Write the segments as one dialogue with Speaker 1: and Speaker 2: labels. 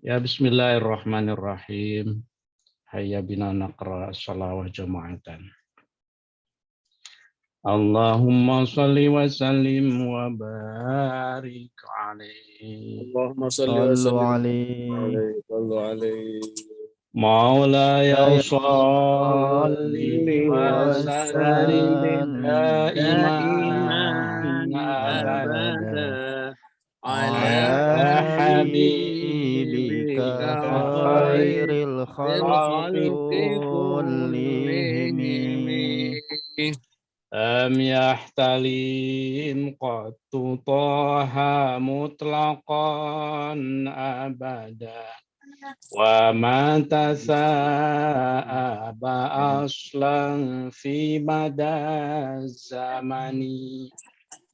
Speaker 1: Ya bismillahirrahmanirrahim. Hayya bina naqra as-salawah jama'atan. Allahumma salli wa sallim wa barik alaihi.
Speaker 2: Allahumma salli wa
Speaker 3: صلوا
Speaker 2: sallim
Speaker 3: عليه
Speaker 2: alaihi. Sallu alaihi.
Speaker 1: Maulaya
Speaker 3: يا صل
Speaker 1: salli wa sallim
Speaker 3: وسلم
Speaker 1: daiman abada
Speaker 3: أبدا
Speaker 2: Ala
Speaker 3: على حبيبك
Speaker 2: habibika
Speaker 3: خير
Speaker 2: khairil
Speaker 3: الخلق
Speaker 2: khalqi
Speaker 3: كلهم.
Speaker 2: kullihim.
Speaker 1: Am yahtalim qattu taha mutlaqan abada wa ma tasa'aba aslan fi mada zamani.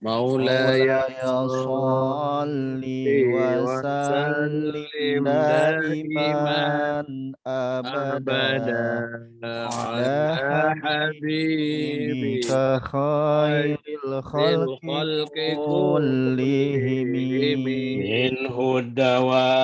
Speaker 2: Maulaya
Speaker 3: مولاي صل
Speaker 2: wa
Speaker 3: وسلم
Speaker 2: sallim
Speaker 3: دائما
Speaker 2: daiman
Speaker 3: أبدا
Speaker 2: abada
Speaker 3: على
Speaker 2: ala
Speaker 3: حبيبك
Speaker 2: habibika
Speaker 3: خير
Speaker 2: khairil
Speaker 3: الخلق
Speaker 2: khalqi
Speaker 3: كلهم.
Speaker 2: kullihim.
Speaker 1: Minhu dawa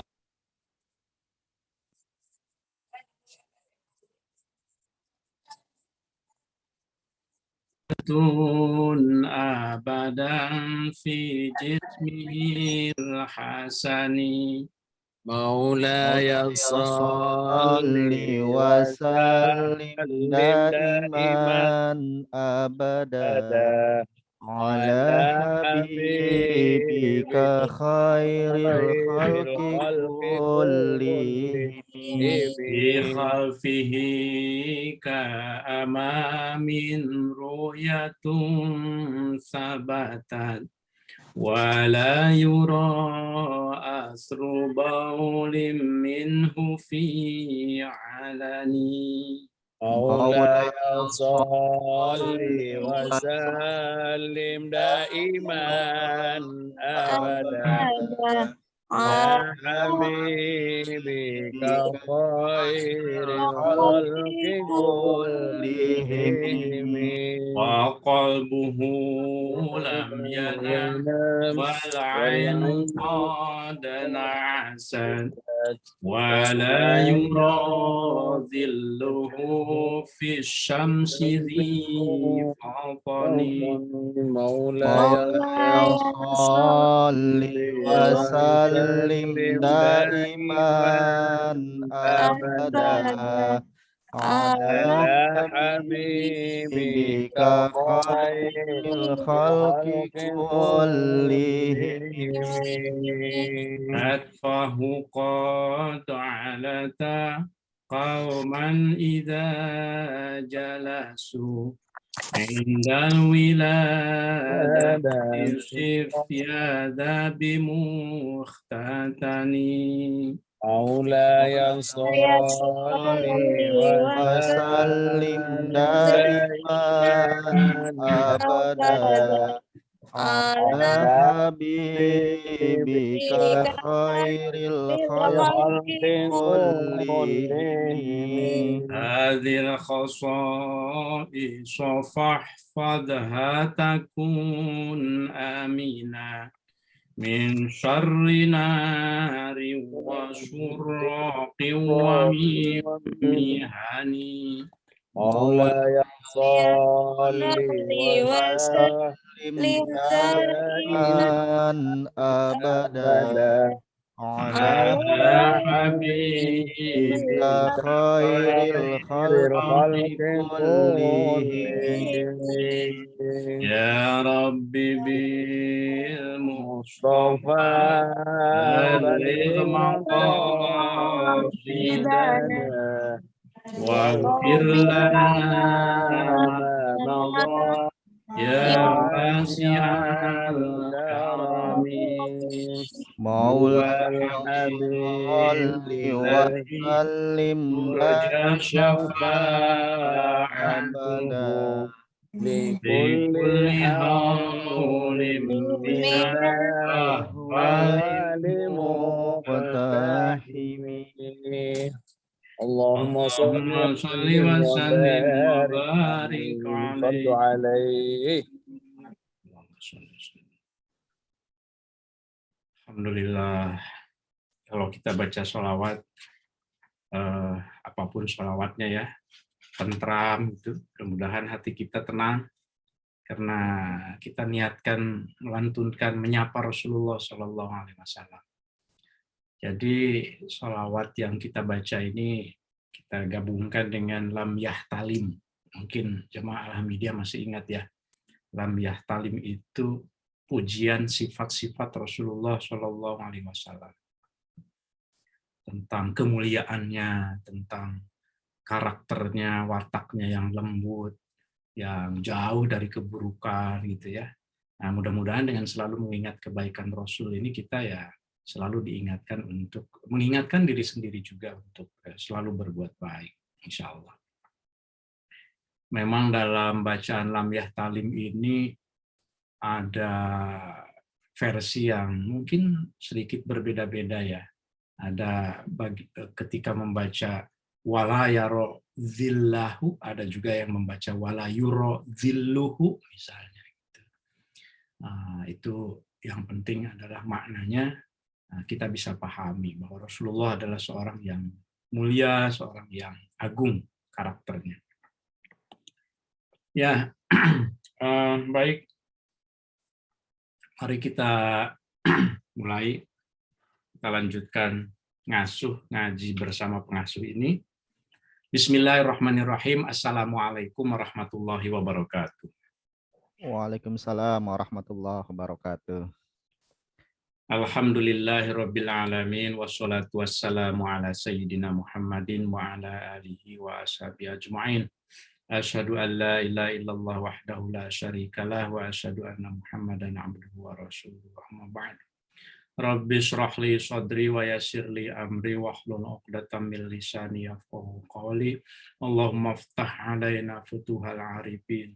Speaker 1: tun abadan fi jismil hasani.
Speaker 2: Maulaya
Speaker 3: مولاي صل
Speaker 2: salli wa
Speaker 3: وسلم
Speaker 2: sallim
Speaker 3: دائما
Speaker 2: daiman
Speaker 3: أبدا
Speaker 2: abada
Speaker 3: على
Speaker 2: ala
Speaker 3: حبيبك
Speaker 2: habibika
Speaker 3: خير
Speaker 2: khairil
Speaker 3: الخلق
Speaker 2: khalqi
Speaker 3: كلهم.
Speaker 2: kullihim.
Speaker 1: Fi khalfihi ka amamin ru'yatun sabatat wa la yura asru baulim minhu fi alani.
Speaker 2: Maulaya
Speaker 3: مولاي صل
Speaker 2: salli wa sallim daiman abada
Speaker 3: وسلم
Speaker 2: ala
Speaker 3: حبيبك
Speaker 2: habibika khairil
Speaker 3: الخلق
Speaker 2: khalqi
Speaker 3: كلهم.
Speaker 2: kullihim.
Speaker 1: Wa qalbuhu lam yanam wal ainu qad na'asat wa la yura dhilluhu fi syamsi dhi fatani.
Speaker 2: Maulaya
Speaker 3: مولاي صل
Speaker 2: wa
Speaker 3: وسلم
Speaker 2: sallim
Speaker 3: دائما
Speaker 2: daiman
Speaker 3: أبدا
Speaker 2: abada
Speaker 3: على
Speaker 2: ala
Speaker 3: حبيبك
Speaker 2: habibika
Speaker 3: خير
Speaker 2: khairil
Speaker 3: الخلق
Speaker 2: khalqi
Speaker 3: كلهم.
Speaker 2: kullihim.
Speaker 1: Atfahu qad alata qauman idza jalasu indal wiladati sifyada bimukhtatani.
Speaker 2: Maulaya salli wa
Speaker 3: وسلم
Speaker 2: sallim
Speaker 3: دائما
Speaker 2: daiman
Speaker 3: أبدا
Speaker 2: abada
Speaker 3: على
Speaker 2: ala
Speaker 3: حبيبك خير الخلق
Speaker 2: khalqi
Speaker 3: كلهم.
Speaker 2: kullihim.
Speaker 1: هذه الخصائص فاحفظها تكون آمنا من شر نار وشراق ومن محن.
Speaker 2: Maulaya salli wa
Speaker 3: وسلم
Speaker 2: sallim
Speaker 3: دائما أبدا
Speaker 2: abada
Speaker 3: على
Speaker 1: على
Speaker 3: حبيبك
Speaker 1: حبيبك
Speaker 3: خير
Speaker 2: khairil
Speaker 3: الخلق
Speaker 2: khalqi
Speaker 3: كلهم.
Speaker 2: kullihim.
Speaker 1: يا رب بالمصطفى
Speaker 2: Mustafa
Speaker 1: بلغ
Speaker 2: baligh
Speaker 1: مقاصدنا
Speaker 2: maqasidana
Speaker 1: واغفر
Speaker 2: waghfir
Speaker 1: لنا
Speaker 2: lana
Speaker 1: ما
Speaker 2: ma
Speaker 1: مضى
Speaker 2: madha
Speaker 1: يا
Speaker 2: ya
Speaker 1: واسع
Speaker 2: wasi'al
Speaker 1: الكرم.
Speaker 2: karami.
Speaker 3: مولاي
Speaker 2: Huwal
Speaker 3: صل
Speaker 1: الذي
Speaker 3: وسلم
Speaker 1: ترجى
Speaker 3: دائما
Speaker 1: شفاعته
Speaker 3: أبدا
Speaker 2: shafa'atuhu li
Speaker 1: لكل
Speaker 2: kulli
Speaker 1: هول
Speaker 2: hawlin
Speaker 1: من
Speaker 2: minal
Speaker 3: أهوال
Speaker 1: الأهوال
Speaker 2: ahwali
Speaker 3: المقتحم.
Speaker 2: muqtahimi. Allahumma salli wa
Speaker 1: اللهم صل
Speaker 2: sallim wa
Speaker 1: وسلم
Speaker 2: barik
Speaker 1: وبارك
Speaker 2: alaihi. Sallu
Speaker 1: عليه.
Speaker 2: alaihi.
Speaker 1: Alhamdulillah. kalau kita baca sholawat, apapun sholawatnya ya, tentram gitu, mudah-mudahan hati kita tenang karena kita niatkan melantunkan menyapa Rasulullah Shallallahu Alaihi Wasallam. Jadi sholawat yang kita baca ini kita gabungkan dengan lam yahtalim. Mungkin jemaah Alhamdulillah masih ingat ya, lam yahtalim itu pujian sifat-sifat Rasulullah Shallallahu Alaihi Wasallam, tentang kemuliaannya, tentang karakternya, wataknya yang lembut, yang jauh dari keburukan gitu ya. Nah, mudah-mudahan dengan selalu mengingat kebaikan Rasul ini kita ya selalu diingatkan untuk mengingatkan diri sendiri juga untuk selalu berbuat baik, insya Allah. Memang dalam bacaan lam yahtalim ini ada versi yang mungkin sedikit berbeda-beda ya. Ada ketika membaca wala yaro zillahu, ada juga yang membaca wala yuro zilluhu misalnya. Nah, itu yang penting adalah maknanya kita bisa pahami bahwa Rasulullah adalah seorang yang mulia, seorang yang agung karakternya. Ya, baik. Mari kita mulai. Kita lanjutkan ngaji bersama pengasuh ini. Bismillahirrahmanirrahim. Assalamualaikum warahmatullahi wabarakatuh.
Speaker 3: Waalaikumsalam warahmatullahi wabarakatuh.
Speaker 1: Alhamdulillahirabbil alamin wassalatu wassalamu ala sayyidina Muhammadin wa ala alihi wa ashabihi ajmain. Asyhadu an la ilaha illallah wahdahu la syarikalah wa asyhadu anna Muhammadan abduhu wa rasuluhu. Amma ba'd. Rabbi shrah li sadri wa yassir li amri wahlul 'uqdatam min lisani yafqahu qawli. Allahumma iftah 'alaina futuhal 'arifin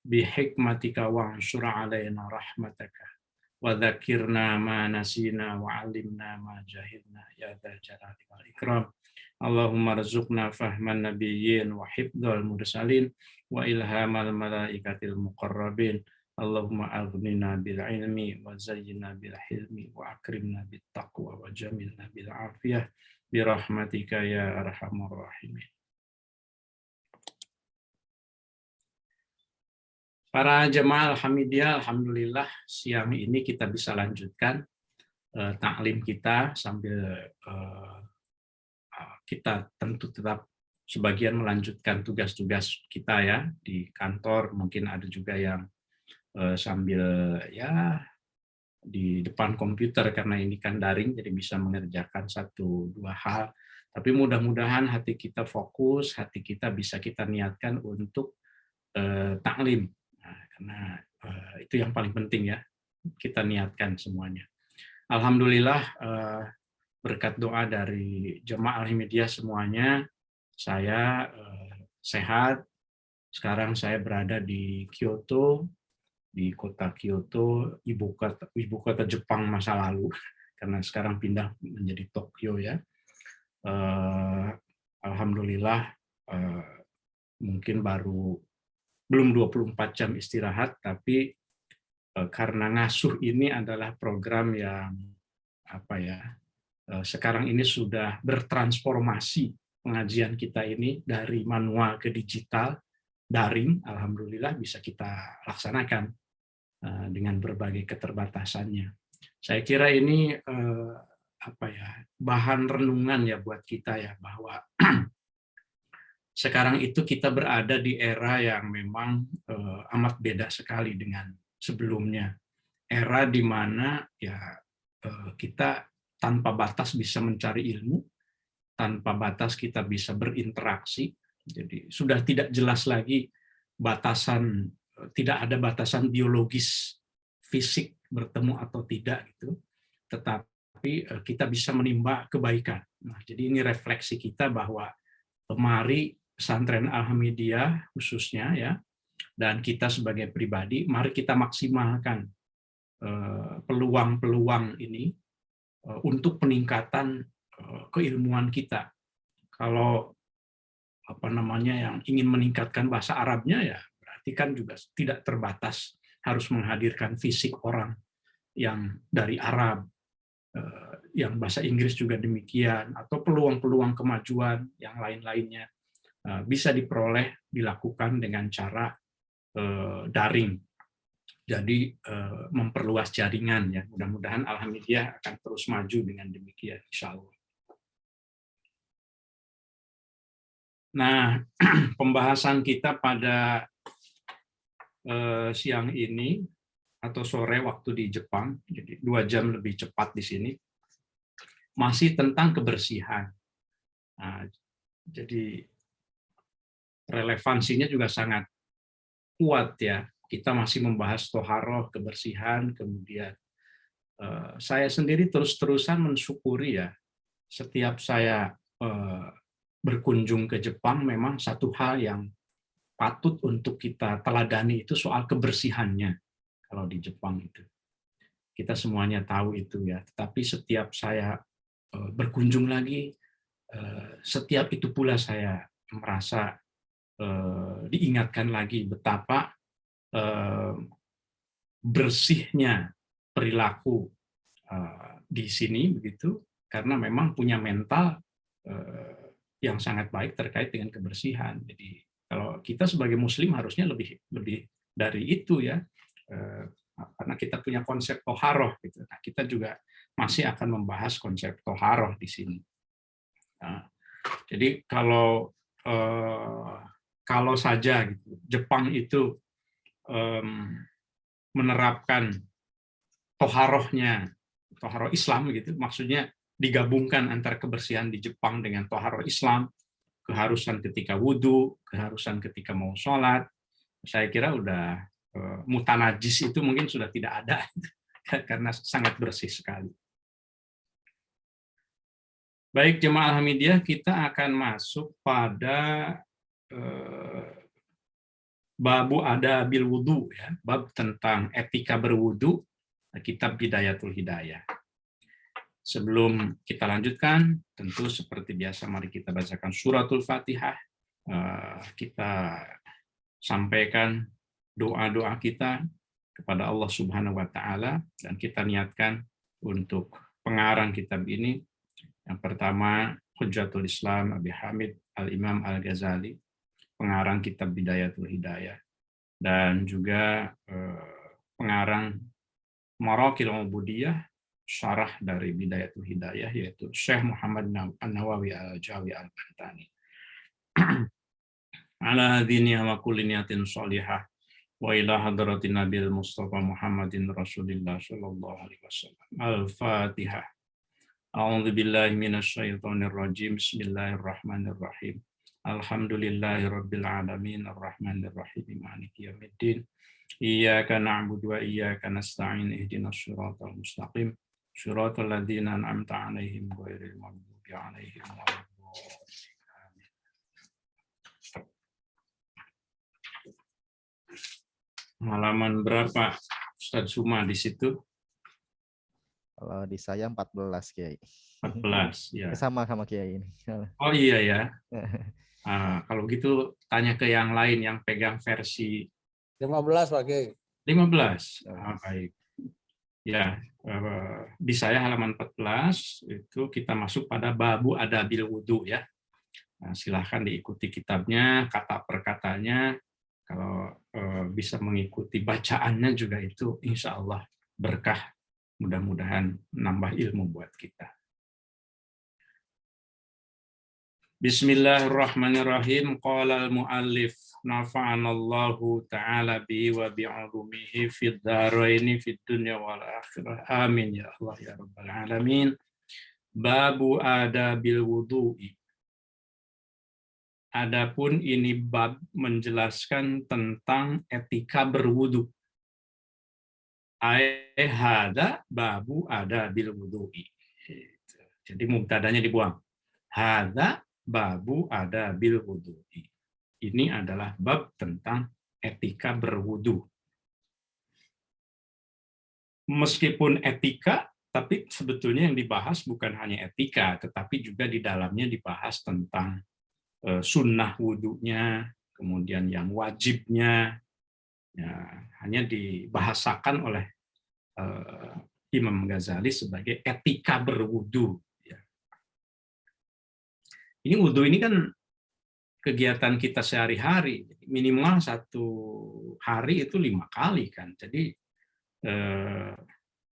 Speaker 1: bi hikmatika wa'nsur 'alaina rahmataka wa dzakirna ma nasina wa 'allimna ma jahilna ya dzal jalali wal ikram. Allahumma rzuqna fahman nabiyyin wa hifdzal mursalin wa ilhamal malaikatil muqarrabin. Allahumma aghnina bil ilmi wa zayyina bil hilmi wa akrimna bit taqwa wa jamilna bil afiyah bi rahmatika ya arhamar rahimin. Para jemaah Alhamdulillah, alhamdulillah siang ini kita bisa lanjutkan taklim kita sambil kita tentu tetap sebagian melanjutkan tugas-tugas kita ya di kantor, mungkin ada juga yang sambil ya di depan komputer karena ini kan daring jadi bisa mengerjakan 1-2 hal, tapi mudah-mudahan hati kita fokus, hati kita bisa kita niatkan untuk taklim. Nah, karena itu yang paling penting ya, kita niatkan semuanya. Alhamdulillah berkat doa dari jemaah Al-Himidiyah semuanya saya sehat. Sekarang saya berada di Kyoto, di kota Kyoto, ibu kota Jepang masa lalu, karena sekarang pindah menjadi Tokyo ya. Alhamdulillah mungkin belum 24 jam istirahat, tapi karena ngasuh ini adalah program yang sekarang ini sudah bertransformasi pengajian kita ini dari manual ke digital, daring, alhamdulillah bisa kita laksanakan dengan berbagai keterbatasannya. Saya kira ini bahan renungan ya buat kita ya, bahwa sekarang itu kita berada di era yang memang amat beda sekali dengan sebelumnya. Era di mana ya kita tanpa batas bisa mencari ilmu, tanpa batas kita bisa berinteraksi. Jadi sudah tidak jelas lagi batasan, tidak ada batasan biologis fisik bertemu atau tidak gitu. Tetapi kita bisa menimba kebaikan. Nah, jadi ini refleksi kita bahwa mari pesantren Al-Hamidiyah khususnya ya, dan kita sebagai pribadi, mari kita maksimalkan peluang-peluang ini untuk peningkatan keilmuan kita. Kalau yang ingin meningkatkan bahasa Arabnya ya berarti kan juga tidak terbatas harus menghadirkan fisik orang yang dari Arab. yang bahasa Inggris juga demikian, atau peluang-peluang kemajuan yang lain-lainnya bisa dilakukan dengan cara daring. Jadi memperluas jaringan ya. Mudah-mudahan Alhamdulillah akan terus maju dengan demikian, insya Allah. Nah, pembahasan kita pada siang ini atau sore waktu di Jepang, jadi 2 jam lebih cepat di sini, masih tentang kebersihan. Nah, jadi relevansinya juga sangat kuat ya. Kita masih membahas toharoh, kebersihan, kemudian saya sendiri terus-terusan mensyukuri ya, setiap saya berkunjung ke Jepang, memang satu hal yang patut untuk kita teladani itu soal kebersihannya. Kalau di Jepang itu, kita semuanya tahu itu ya. Tetapi setiap saya berkunjung lagi, setiap itu pula saya merasa diingatkan lagi betapa bersihnya perilaku di sini begitu, karena memang punya mental yang sangat baik terkait dengan kebersihan. Jadi kalau kita sebagai Muslim harusnya lebih dari itu ya, karena kita punya konsep toharoh gitu. Nah, kita juga masih akan membahas konsep toharoh di sini. Nah, jadi kalau saja gitu, Jepang itu menerapkan toharohnya, toharoh Islam gitu, maksudnya digabungkan antara kebersihan di Jepang dengan toharoh Islam, keharusan ketika wudhu, keharusan ketika mau sholat, saya kira udah mutanajis itu mungkin sudah tidak ada karena sangat bersih sekali. Baik jemaah Alhamdulillah, kita akan masuk pada babu adabil wudu ya, bab tentang etika berwudu, kitab Bidayatul Hidayah. Sebelum kita lanjutkan, tentu seperti biasa mari kita bacakan suratul Fatihah. Kita sampaikan doa-doa kita kepada Allah Subhanahu wa taala dan kita niatkan untuk pengarang kitab ini. Yang pertama, Hujjatul Islam Abi Hamid Al-Imam Al-Ghazali, pengarang kitab Bidayatul Hidayah, dan juga pengarang Maraqil Ubudiyah, syarah dari Bidayatul Hidayah, yaitu Syekh Muhammad An-Nawawi Al-Jawi Al-Bantani. Ala hadini wa kulli niyatin shalihah wa ila hadratin Nabil Mustafa Muhammadin Rasulillah sallallahu alaihi wasallam. Al-Fatihah. A'udzu billahi minasy syaithanir rajim. Bismillahirrahmanirrahim. Alhamdulillahirabbil alamin arrahmanir rahim maliki yaumiddin. Iyyaka na'budu wa iyyaka nasta'in ihdinas shiratal mustaqim shiratal ladzina an'amta 'alaihim ghairil maghdubi 'alaihim waladdallin. Halaman berapa Ustaz Suma di situ?
Speaker 3: Kalau di saya 14, Kiai.
Speaker 1: 14 ya.
Speaker 3: Sama Kiai ini.
Speaker 1: Oh iya ya. Kalau gitu tanya ke yang lain yang pegang versi
Speaker 2: 15 Pak Kiai.
Speaker 1: 15. Baik. Ya, di saya halaman 14 itu kita masuk pada babu adabil wudu ya. Nah, silahkan diikuti kitabnya, kata per katanya. Kalau bisa mengikuti bacaannya juga itu insya Allah berkah. Mudah-mudahan nambah ilmu buat kita. Bismillahirrahmanirrahim. Qala al-muallif nafa'anallahu ta'ala bi wa bi'ulumihi fid dharaini fid dunya wal akhirah. Amin ya Allah ya rabbal alamin. Babu adabil wudu'i. Adapun ini bab menjelaskan tentang etika berwudu. Hada babu adabil wudu'i. Jadi mubtadanya dibuang. Hada babu adabil wudu'i. Ini adalah bab tentang etika berwudu. Meskipun etika, tapi sebetulnya yang dibahas bukan hanya etika, tetapi juga di dalamnya dibahas tentang sunnah wudunya, kemudian yang wajibnya, ya, hanya dibahasakan oleh Imam Ghazali sebagai etika berwudu. Ya. Ini wudu ini kan kegiatan kita sehari-hari, minimal 1 hari itu 5 kali kan. Jadi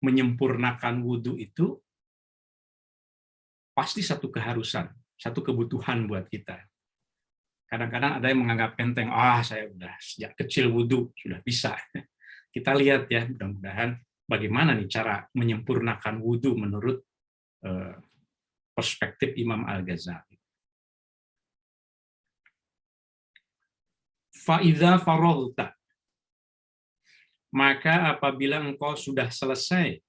Speaker 1: menyempurnakan wudu itu pasti satu keharusan, satu kebutuhan buat kita. Kadang-kadang ada yang menganggap enteng, saya udah sejak kecil wudu, sudah bisa. Kita lihat ya, mudah-mudahan bagaimana nih cara menyempurnakan wudu menurut perspektif Imam Al-Ghazali. Fa'idha faragta, maka apabila engkau sudah selesai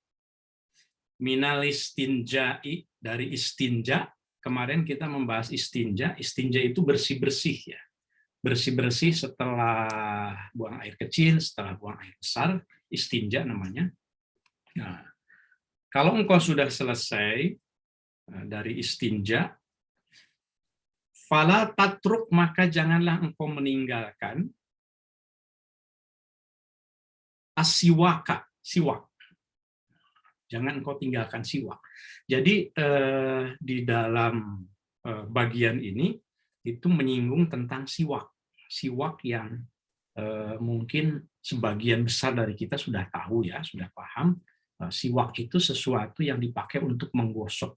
Speaker 1: minal istinja'i, dari istinja, kemarin kita membahas istinja itu bersih-bersih ya. Bersih-bersih setelah buang air kecil, setelah buang air besar, istinja namanya. Nah, kalau engkau sudah selesai dari istinja, fala tatruk, maka janganlah engkau meninggalkan asiwaka, siwak. Jangan engkau tinggalkan siwak. Jadi di dalam bagian ini itu menyinggung tentang siwak. Siwak yang mungkin sebagian besar dari kita sudah tahu ya, sudah paham. Siwak itu sesuatu yang dipakai untuk menggosok.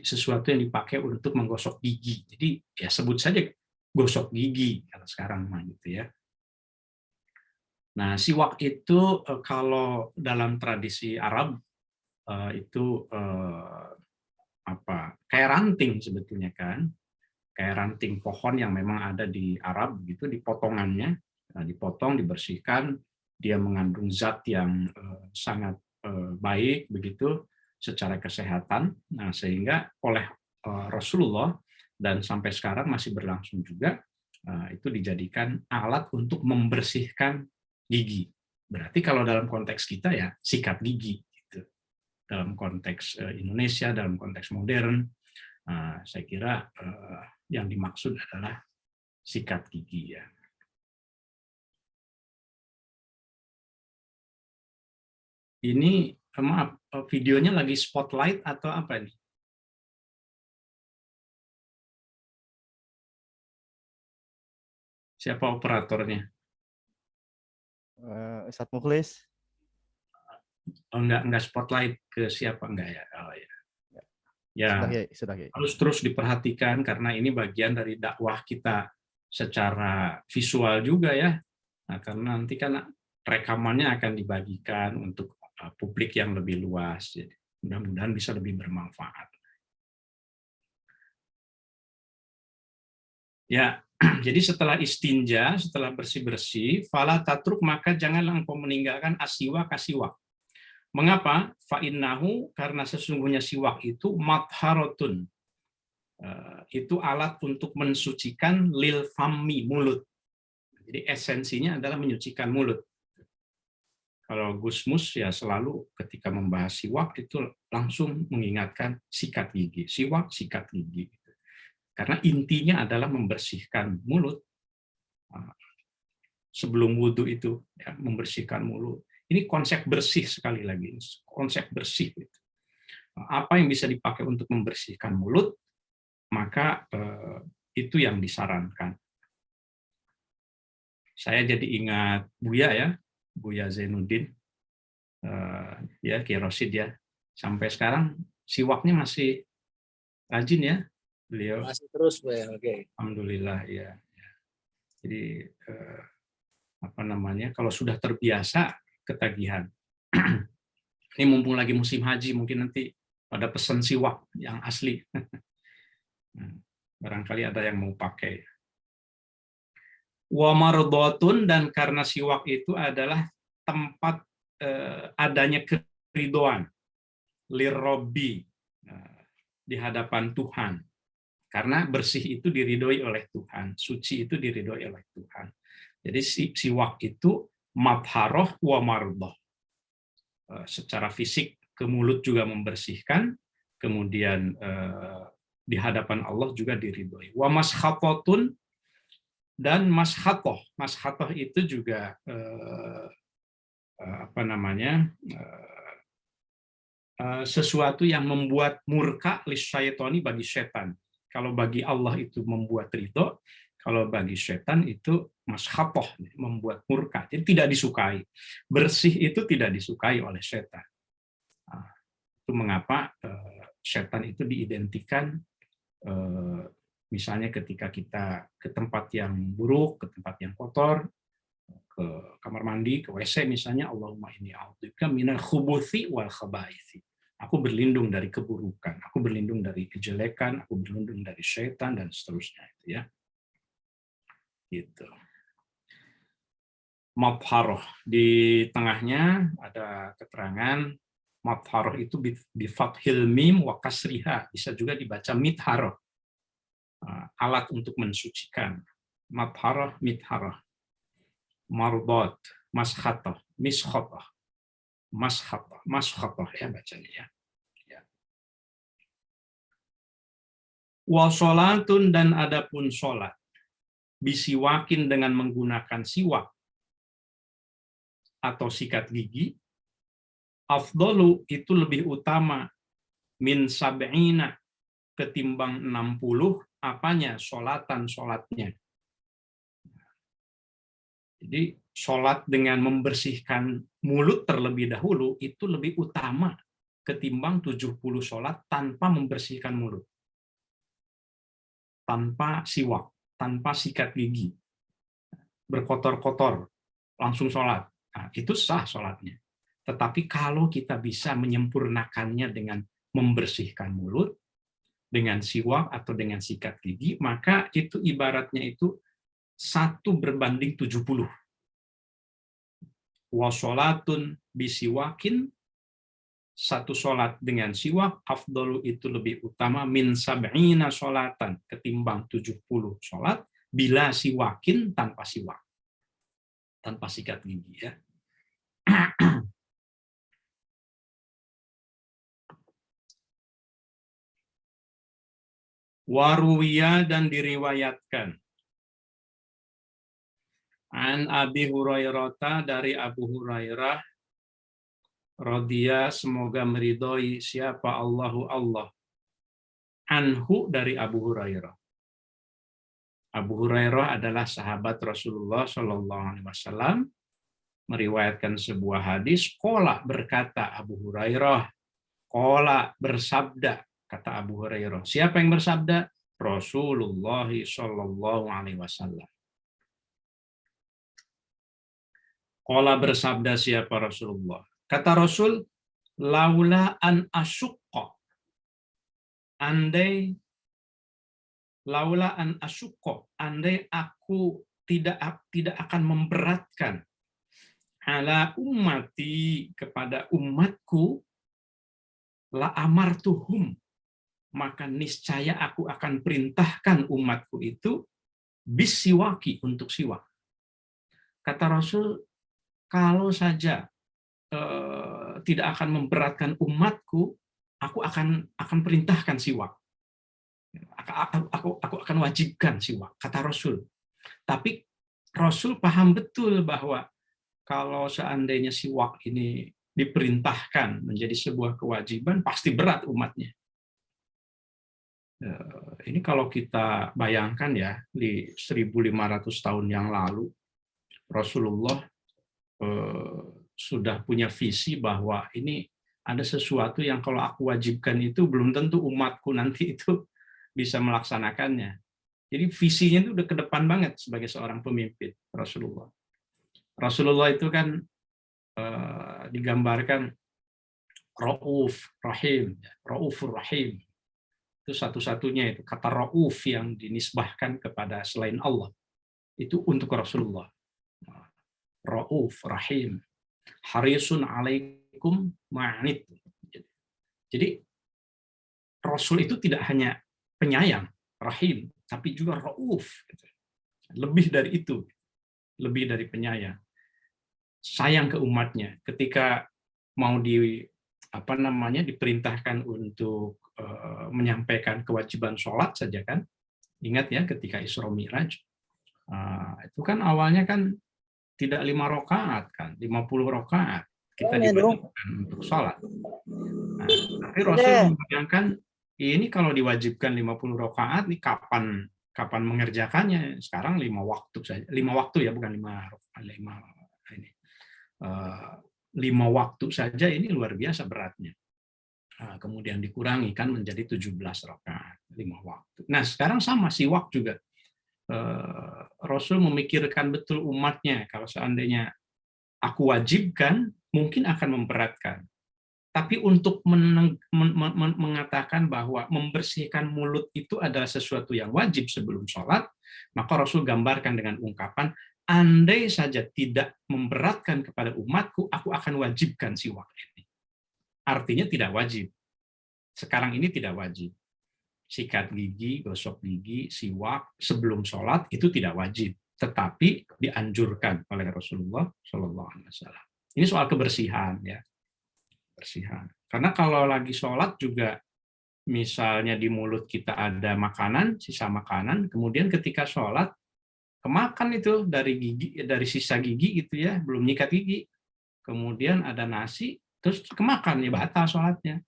Speaker 1: Sesuatu yang dipakai untuk menggosok gigi. Jadi ya sebut saja gosok gigi kalau sekarang mah gitu ya. Nah, siwak itu kalau dalam tradisi Arab itu kayak ranting sebetulnya kan, kayak ranting pohon yang memang ada di Arab gitu, dipotongannya, dipotong, dibersihkan, dia mengandung zat yang sangat baik begitu secara kesehatan. Nah, sehingga oleh Rasulullah dan sampai sekarang masih berlangsung juga itu dijadikan alat untuk membersihkan gigi. Berarti kalau dalam konteks kita ya sikat gigi gitu. Dalam konteks Indonesia, dalam konteks modern, saya kira yang dimaksud adalah sikat gigi ya. Ini maaf, videonya lagi spotlight atau apa nih? Siapa operatornya?
Speaker 3: Ustadz Mukhlis.
Speaker 1: Oh, enggak spotlight ke siapa enggak ya? Oh ya. Ya,
Speaker 3: Sudah.
Speaker 1: harus terus diperhatikan karena ini bagian dari dakwah kita secara visual juga ya. Nah, karena nanti kan rekamannya akan dibagikan untuk publik yang lebih luas. Jadi mudah-mudahan bisa lebih bermanfaat. Ya, jadi setelah istinja, setelah bersih-bersih, fala tatruk, maka janganlah engkau meninggalkan asiwak. Mengapa? Fa'innahu, karena sesungguhnya siwak itu matharatun. Itu alat untuk mensucikan lil fammi, mulut. Jadi esensinya adalah menyucikan mulut. Kalau Gusmus ya selalu ketika membahas siwak itu langsung mengingatkan sikat gigi. Siwak, sikat gigi. Karena intinya adalah membersihkan mulut. Sebelum wudhu itu, ya, membersihkan mulut. Ini konsep bersih sekali lagi, konsep bersih. Apa yang bisa dipakai untuk membersihkan mulut, maka itu yang disarankan. Saya jadi ingat Buya ya, Buya Zainuddin, ya Kiai Rosid ya. Sampai sekarang siwaknya masih rajin ya, beliau.
Speaker 2: Masih terus, ya, oke.
Speaker 1: Alhamdulillah ya. Jadi kalau sudah terbiasa ketagihan. Ini mumpung lagi musim haji, mungkin nanti pada pesan siwak yang asli. Barangkali ada yang mau pakai. Wa mardhatun, dan karena siwak itu adalah tempat adanya keridhaan lirabbi, di hadapan Tuhan. Karena bersih itu diridhoi oleh Tuhan, suci itu diridhoi oleh Tuhan. Jadi siwak itu matharoh wa mardhah. Secara fisik ke mulut juga membersihkan, kemudian di hadapan Allah juga diridhoi. Wa maskhatotun, dan maskhatoh. Maskhatoh itu juga sesuatu yang membuat murka lisyaitoni bagi setan. Kalau bagi Allah itu membuat ridho, kalau bagi setan itu maskhatoh, membuat murka. Jadi tidak disukai. Bersih itu tidak disukai oleh setan. Nah, itu mengapa setan itu diidentikan misalnya ketika kita ke tempat yang buruk, ke tempat yang kotor, ke kamar mandi, ke WC misalnya, Allahumma inni a'udzubika minal khubuthi wal khabaithi. Aku berlindung dari keburukan, aku berlindung dari kejelekan, aku berlindung dari syaitan dan seterusnya itu ya. Gitu. Madharoh di tengahnya ada keterangan madharoh itu bi fathil mim wa kasriha, bisa juga dibaca mitharoh. Alat untuk mensucikan. Madharoh, mitharoh. Mardot, maskhatah, miskhatah, maskhatah ya bacanya ya. Wa sholatun, dan adapun sholat bisiwakin dengan menggunakan siwak atau sikat gigi, afdolu itu lebih utama min sab'ina ketimbang 60 apanya sholatnya. Jadi sholat dengan membersihkan mulut terlebih dahulu itu lebih utama ketimbang 70 sholat tanpa membersihkan mulut. Tanpa siwak, tanpa sikat gigi. Berkotor-kotor, langsung sholat. Nah, itu sah sholatnya. Tetapi kalau kita bisa menyempurnakannya dengan membersihkan mulut, dengan siwak atau dengan sikat gigi, maka itu ibaratnya itu 1:70. Washolatun bisiwakin, satu sholat dengan siwak, afdalu itu lebih utama min sab'ina sholatan, ketimbang 70 sholat, bila siwakin tanpa siwak. Tanpa sikat gigi ya. Waruwiya, dan diriwayatkan an Abi Hurairah, dari Abu Hurairah radhiya, semoga meridhoi siapa Allahu Allah, anhu, dari Abu Hurairah. Abu Hurairah adalah sahabat Rasulullah Shallallahu Alaihi Wasallam, meriwayatkan sebuah hadis. Qala, berkata Abu Hurairah, qala, bersabda, kata Abu Hurairah. Siapa yang bersabda? Rasulullah Shallallahu Alaihi Wasallam. Qala, bersabda siapa Rasulullah? Kata Rasul, laula an asyukka, andai aku tidak akan memberatkan ala ummati, kepada umatku, la amartuhum, maka niscaya aku akan perintahkan umatku itu bisiwaki, untuk siwak. Kata Rasul, kalau saja tidak akan memberatkan umatku, aku akan perintahkan siwak. Aku akan wajibkan siwak, kata Rasul. Tapi Rasul paham betul bahwa kalau seandainya siwak ini diperintahkan menjadi sebuah kewajiban, pasti berat umatnya. Ini kalau kita bayangkan ya, di 1500 tahun yang lalu, Rasulullah sudah punya visi bahwa ini ada sesuatu yang kalau aku wajibkan itu belum tentu umatku nanti itu bisa melaksanakannya. Jadi visinya itu udah ke depan banget sebagai seorang pemimpin Rasulullah. Rasulullah itu kan digambarkan Rauf Rahim, Raufur Rahim. Itu satu-satunya itu kata Rauf yang dinisbahkan kepada selain Allah. Itu untuk Rasulullah. Rauf Rahim. Harisun alaikum ma'anit. Jadi Rasul itu tidak hanya penyayang, rahim, tapi juga rauf. Lebih dari itu, lebih dari penyayang. Sayang ke umatnya. Ketika mau diperintahkan untuk menyampaikan kewajiban sholat saja kan, ingat ya ketika Isra Mi'raj, itu kan awalnya kan tidak 5 rakaat kan, 50 rakaat. kita diwajibkan untuk sholat. Nah, tapi Rasul membayangkan ini kalau diwajibkan 50 rakaat, ini kapan mengerjakannya? Sekarang 5 waktu saja. 5 waktu ya, bukan 5 waktu saja, ini luar biasa beratnya. Nah, kemudian dikurangi kan menjadi 17 rakaat, 5 waktu. Nah, sekarang sama siwak juga. Rasul memikirkan betul umatnya, kalau seandainya aku wajibkan, mungkin akan memberatkan. Tapi untuk mengatakan bahwa membersihkan mulut itu adalah sesuatu yang wajib sebelum sholat, maka Rasul gambarkan dengan ungkapan, andai saja tidak memberatkan kepada umatku, aku akan wajibkan siwak ini. Artinya tidak wajib. Sekarang ini tidak wajib. Sikat gigi, gosok gigi, siwak sebelum sholat itu tidak wajib, tetapi dianjurkan oleh Rasulullah Shallallahu Alaihi Wasallam. Ini soal kebersihan ya, bersihan. Karena kalau lagi sholat juga, misalnya di mulut kita ada makanan, sisa makanan, kemudian ketika sholat kemakan itu dari gigi, dari sisa gigi gitu ya, belum nyikat gigi, kemudian ada nasi, terus kemakan ya batal sholatnya.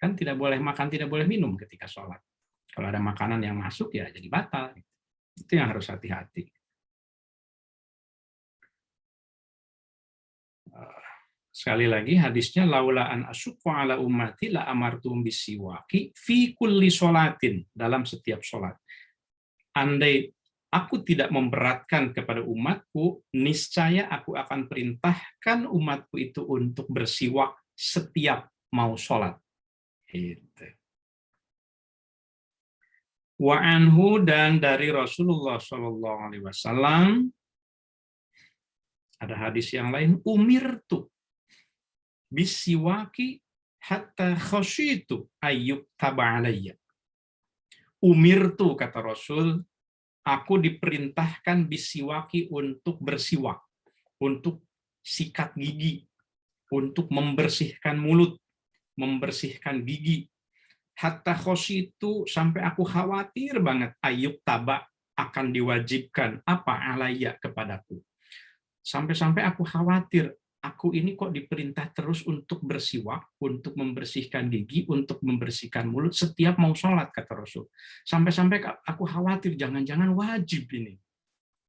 Speaker 1: Kan tidak boleh makan, tidak boleh minum ketika sholat. Kalau ada makanan yang masuk ya jadi batal. Itu yang harus hati-hati. Sekali lagi hadisnya, laula an asyqa ala ummati la amartum bisiwaki fi kulli sholatin, dalam setiap sholat. Andai aku tidak memberatkan kepada umatku, niscaya aku akan perintahkan umatku itu untuk bersiwak setiap mau sholat. Gitu. Wa anhu, dan dari Rasulullah Shallallahu Alaihi Wasallam ada hadis yang lain, umirtu bisiwaki hatta khasyitu ayyub taba alayya. Umirtu, kata Rasul, aku diperintahkan bisiwaki, untuk bersiwak, untuk sikat gigi, untuk membersihkan mulut, membersihkan gigi. Hatta khosyitu, sampai aku khawatir banget, ayyub taba, akan diwajibkan apa alayya, kepadaku. Sampai-sampai aku khawatir, aku ini kok diperintah terus untuk bersiwak, untuk membersihkan gigi, untuk membersihkan mulut setiap mau sholat, kata Rasul. Sampai-sampai aku khawatir jangan-jangan wajib ini.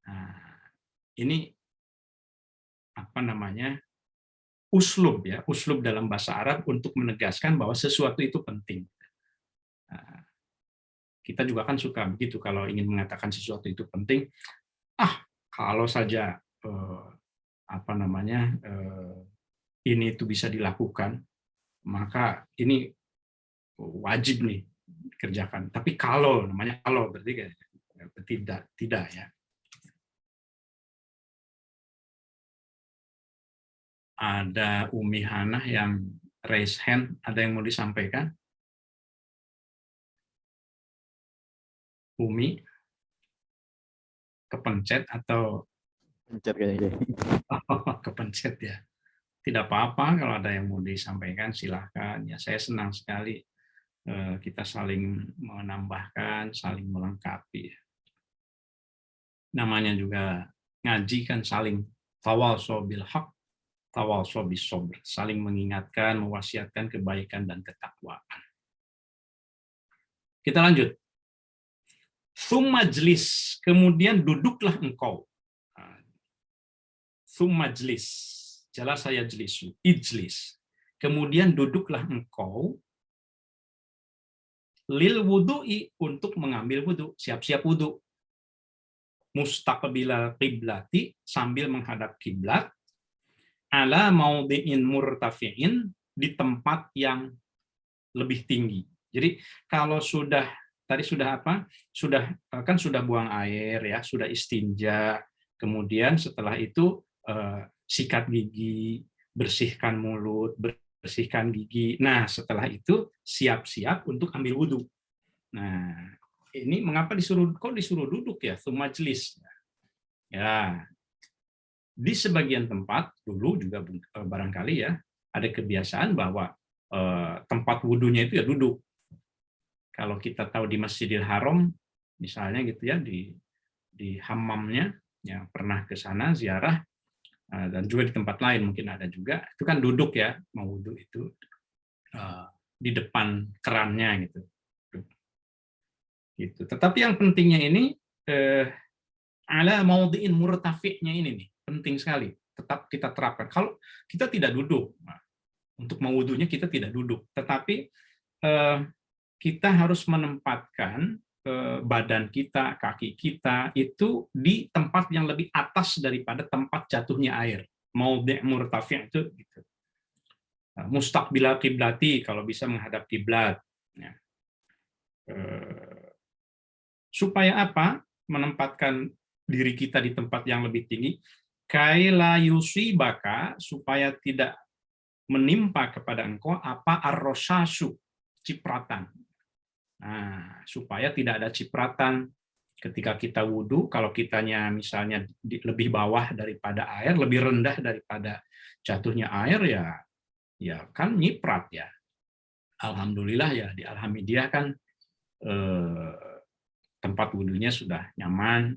Speaker 1: Nah, ini apa namanya? Uslub ya, uslub dalam bahasa Arab untuk menegaskan bahwa sesuatu itu penting. Kita juga kan suka begitu kalau ingin mengatakan sesuatu itu penting. Kalau saja ini itu bisa dilakukan, maka ini wajib nih dikerjakan. Tapi kalau namanya kalau berarti tidak ya. Ada Umi Hanah yang raise hand, ada yang mau disampaikan? Umi, kepencet atau
Speaker 3: Pencet kayaknya.
Speaker 1: kepencet ya. Tidak apa-apa kalau ada yang mau disampaikan, silahkan. Ya, saya senang sekali kita saling menambahkan, saling melengkapi. Namanya juga ngaji kan saling tawasau bil haq, tawasau bis sabr, saling mengingatkan, mewasiatkan kebaikan dan ketakwaan. Kita lanjut. Sumajlis, kemudian duduklah engkau. Sumajlis, jelas saya jelisu, ijlis. Kemudian duduklah engkau lil wudu'i, untuk mengambil wudu, siap-siap wudu. Mustaqbilal qiblati, sambil menghadap kiblat. Ala maudhi'in murtafi'in, di tempat yang lebih tinggi. Jadi kalau tadi sudah apa? Sudah buang air ya, sudah istinja. Kemudian setelah itu sikat gigi, bersihkan mulut, bersihkan gigi. Nah, setelah itu siap-siap untuk ambil wudhu. Nah, ini mengapa disuruh duduk ya? Majlis. Ya, di sebagian tempat dulu juga barangkali ya ada kebiasaan bahwa tempat wudhunya itu ya duduk. Kalau kita tahu di Masjidil Haram, misalnya gitu ya, di hammamnya, yang pernah ke sana ziarah, dan juga di tempat lain mungkin ada juga, itu kan duduk ya, mau wudhu itu di depan kerannya gitu. Gitu. Tetapi yang pentingnya ini ala maudhi'in murtafi'nya ini nih, penting sekali. Tetap kita terapkan. Kalau kita tidak duduk, untuk mewudunya kita tidak duduk, tetapi kita harus menempatkan badan kita, kaki kita itu di tempat yang lebih atas daripada tempat jatuhnya air. Maudhi' murtafi' itu gitu. Mustaqbilal qiblati, kalau bisa menghadap kiblat. Ya. Supaya apa? Menempatkan diri kita di tempat yang lebih tinggi. Kaila yusibaka, supaya tidak menimpa kepada engkau apa arrosasu, cipratan. Nah, supaya tidak ada cipratan ketika kita wudhu. Kalau kitanya misalnya lebih bawah daripada air, lebih rendah daripada jatuhnya air, ya kan nyiprat ya. Alhamdulillah ya, di Alhamdulillah kan tempat wudhunya sudah nyaman,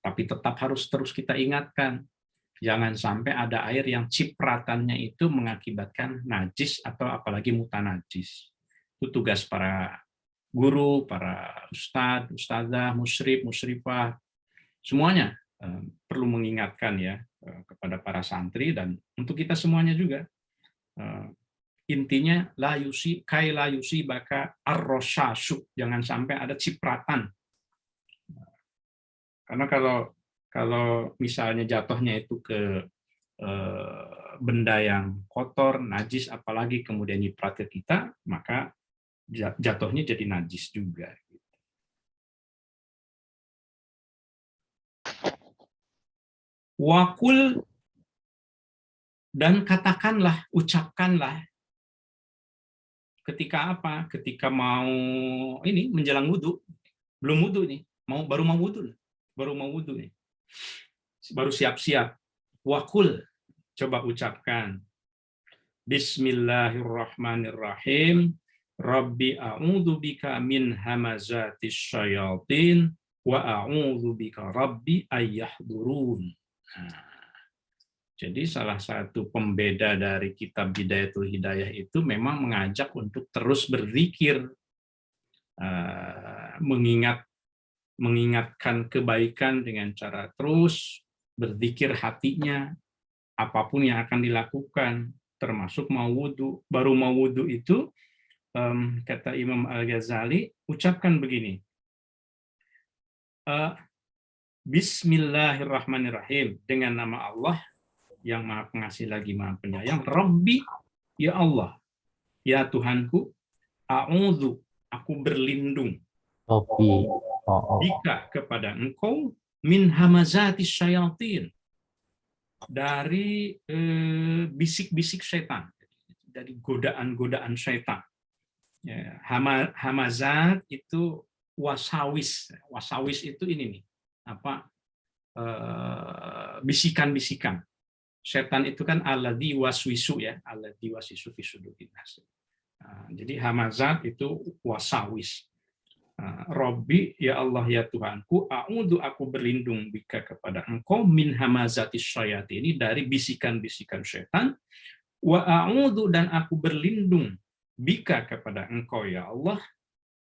Speaker 1: tapi tetap harus terus kita ingatkan, jangan sampai ada air yang cipratannya itu mengakibatkan najis atau apalagi mutanajis. Itu tugas para guru, para ustadz, ustadzah, musyrif, musyrifah, semuanya perlu mengingatkan ya kepada para santri dan untuk kita semuanya juga. Intinya la yusi baka arrosasu, jangan sampai ada cipratan. Karena kalau misalnya jatuhnya itu ke benda yang kotor, najis, apalagi kemudian nyiprat ke kita, maka jatuhnya jadi najis juga. Wakul, dan katakanlah, ucapkanlah, ketika apa? Ketika mau ini menjelang wudhu, belum wudhu nih, baru mau wudhu nih, baru siap-siap. Wakul, coba ucapkan, Bismillahirrahmanirrahim. Rabbi a'udzu bika min hamazatis syayatin wa a'udzu bika rabbi ayyahdurun. Nah, jadi salah satu pembeda dari kitab Bidayatul Hidayah itu memang mengajak untuk terus berzikir, mengingatkan kebaikan dengan cara terus berzikir hatinya, apapun yang akan dilakukan, termasuk mau wudhu. Baru mau wudhu itu, kata Imam Al-Ghazali, ucapkan begini, Bismillahirrahmanirrahim, dengan nama Allah yang Maha Pengasih lagi Maha Penyayang. Rabbi, ya Allah, ya Tuhanku, a'udzu, aku berlindung, bika, kepada engkau, min hamazatis syayatin, dari bisik-bisik setan, dari godaan-godaan setan. Ya, hamazat itu wasawis. Wasawis itu ini nih, apa? Bisikan-bisikan. Setan itu kan alladzi waswisu ya, alladzi waswisu fi sudurin nas. Jadi hamazat itu wasawis. Robbi, ya Allah ya Tuhanku, a'udzu, aku berlindung bika, kepada engkau, min hamazatis syayatini, dari bisikan-bisikan setan, wa a'udzu, dan aku berlindung bika, kepada engkau ya Allah,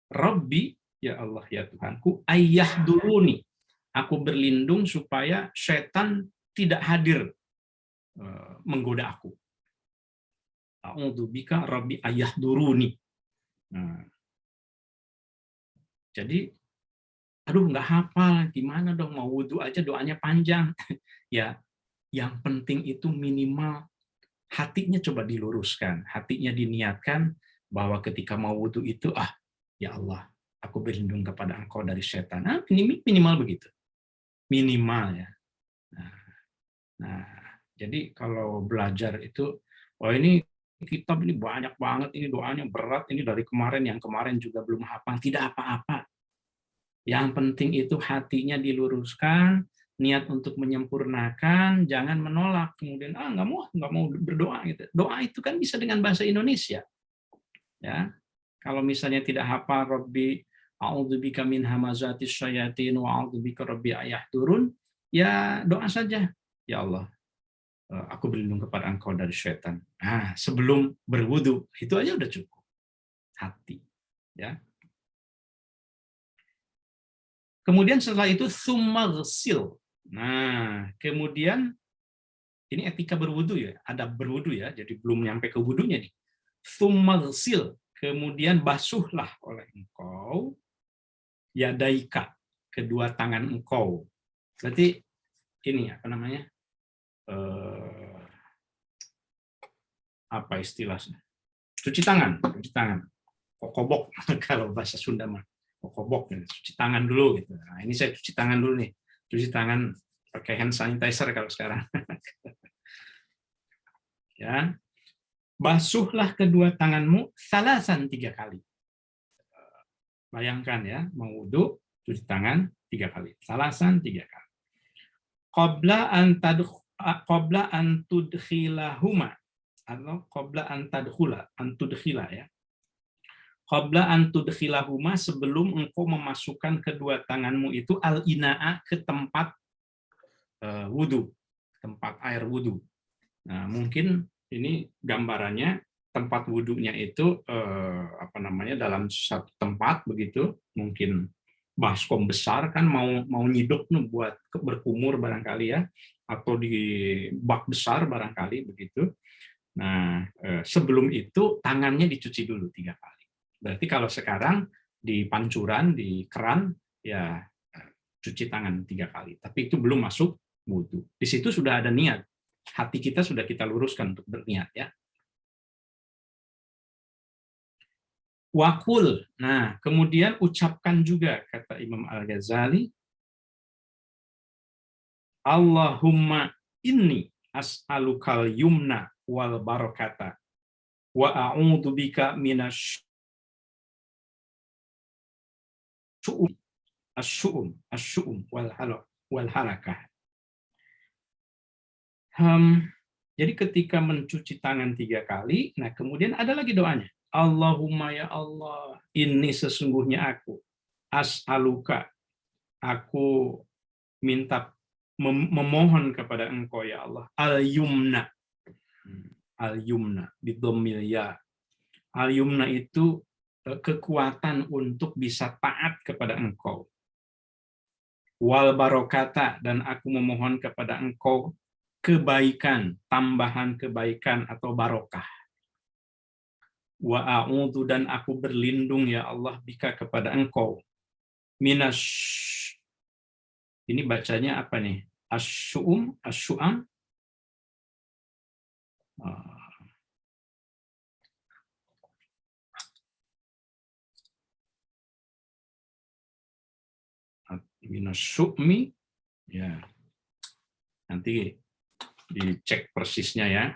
Speaker 1: Rabbi, ya Allah ya Tuhanku, ayyahduruni, aku berlindung supaya setan tidak hadir menggoda aku. A'udzu bika Rabbi ayyahduruni. Nah, jadi, aduh nggak hafal, gimana dong, mau wudhu aja doanya panjang. Ya, yang penting itu minimal hatinya coba diluruskan, hatinya diniatkan bahwa ketika mau wudhu itu, ya Allah, aku berlindung kepada engkau dari setan. Minimal begitu, minimal ya. Nah, jadi kalau belajar itu, ini kitab ini banyak banget, ini doanya berat, ini dari kemarin, yang kemarin juga belum hafal, tidak apa-apa. Yang penting itu hatinya diluruskan, niat untuk menyempurnakan, jangan menolak, kemudian nggak mau berdoa gitu. Doa itu kan bisa dengan bahasa Indonesia. Ya. Kalau misalnya tidak hafal Rabbi a'udzubika min hamazatis syayatin wa a'udzubika rabbi ayyahdurun, ya doa saja. ya Allah, aku berlindung kepada Engkau dari syaitan. Nah, sebelum berwudu, itu aja udah cukup. Hati. Ya. Kemudian setelah itu summa ghsil. Nah, kemudian ini etika berwudu ya, ada berwudu ya, jadi belum nyampe ke wudunya nih. Summa ghsil. Kemudian basuhlah oleh engkau yadaika, kedua tangan engkau. Berarti ini apa namanya? Apa istilahnya? Cuci tangan. Kokobok kalau bahasa Sunda mah. Kokobok, cuci tangan dulu gitu. Nah, ini saya cuci tangan dulu nih. Cuci tangan pakai hand sanitizer kalau sekarang. Ya. Basuhlah kedua tanganmu salasan 3 kali. Bayangkan ya, mau wudu, cuci tangan 3 kali. Salasan 3 kali. Qabla an tudkhilahuma atau qabla an tudkhila ya. Qabla an tudkhilahuma, sebelum engkau memasukkan kedua tanganmu itu al-ina'a ke tempat wudu, tempat air wudu. Nah, mungkin ini gambarannya tempat wudunya itu apa namanya, dalam satu tempat begitu, mungkin baskom besar kan, mau nyiduk nih buat berkumur barangkali ya, atau di bak besar barangkali begitu. Nah, sebelum itu tangannya dicuci dulu 3 kali. Berarti kalau sekarang di pancuran, di keran, ya cuci tangan 3 kali. Tapi itu belum masuk wudu. Di situ sudah ada niat. Hati kita sudah kita luruskan untuk berniat ya. Wakul. Nah, kemudian ucapkan juga, kata Imam Al-Ghazali, Allahumma inni as'alukal yumna wal barakata wa a'udzubika minasy asyu'um wal halakah. Jadi ketika mencuci tangan 3 kali, nah kemudian ada lagi doanya. Allahumma ya Allah, ini sesungguhnya aku, as'aluka, aku minta memohon kepada engkau ya Allah, al-yumna, bidomil ya. Al-yumna itu kekuatan untuk bisa taat kepada engkau. Wal barokata, dan aku memohon kepada engkau kebaikan, tambahan kebaikan atau barokah. Wa a'udzu, dan aku berlindung ya Allah bika kepada engkau. Ini bacanya apa nih? Asyu'um, asyu'am. Minasyu'mi, ya. Nanti dicek persisnya ya.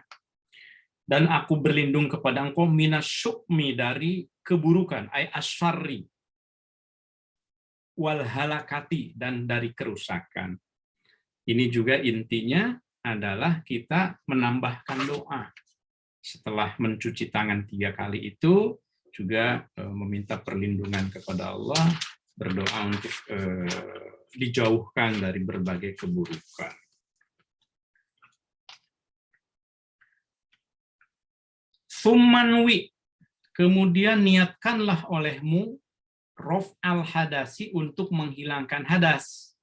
Speaker 1: Dan aku berlindung kepada engkau minasyu'mi, dari keburukan, ay asyarri, wal halakati, dan dari kerusakan. Ini juga intinya adalah kita menambahkan doa. Setelah mencuci tangan 3 kali itu, juga meminta perlindungan kepada Allah, berdoa untuk dijauhkan dari berbagai keburukan. Summanwi, kemudian niatkanlah olehmu rof al-hadasi, untuk menghilangkan hadas.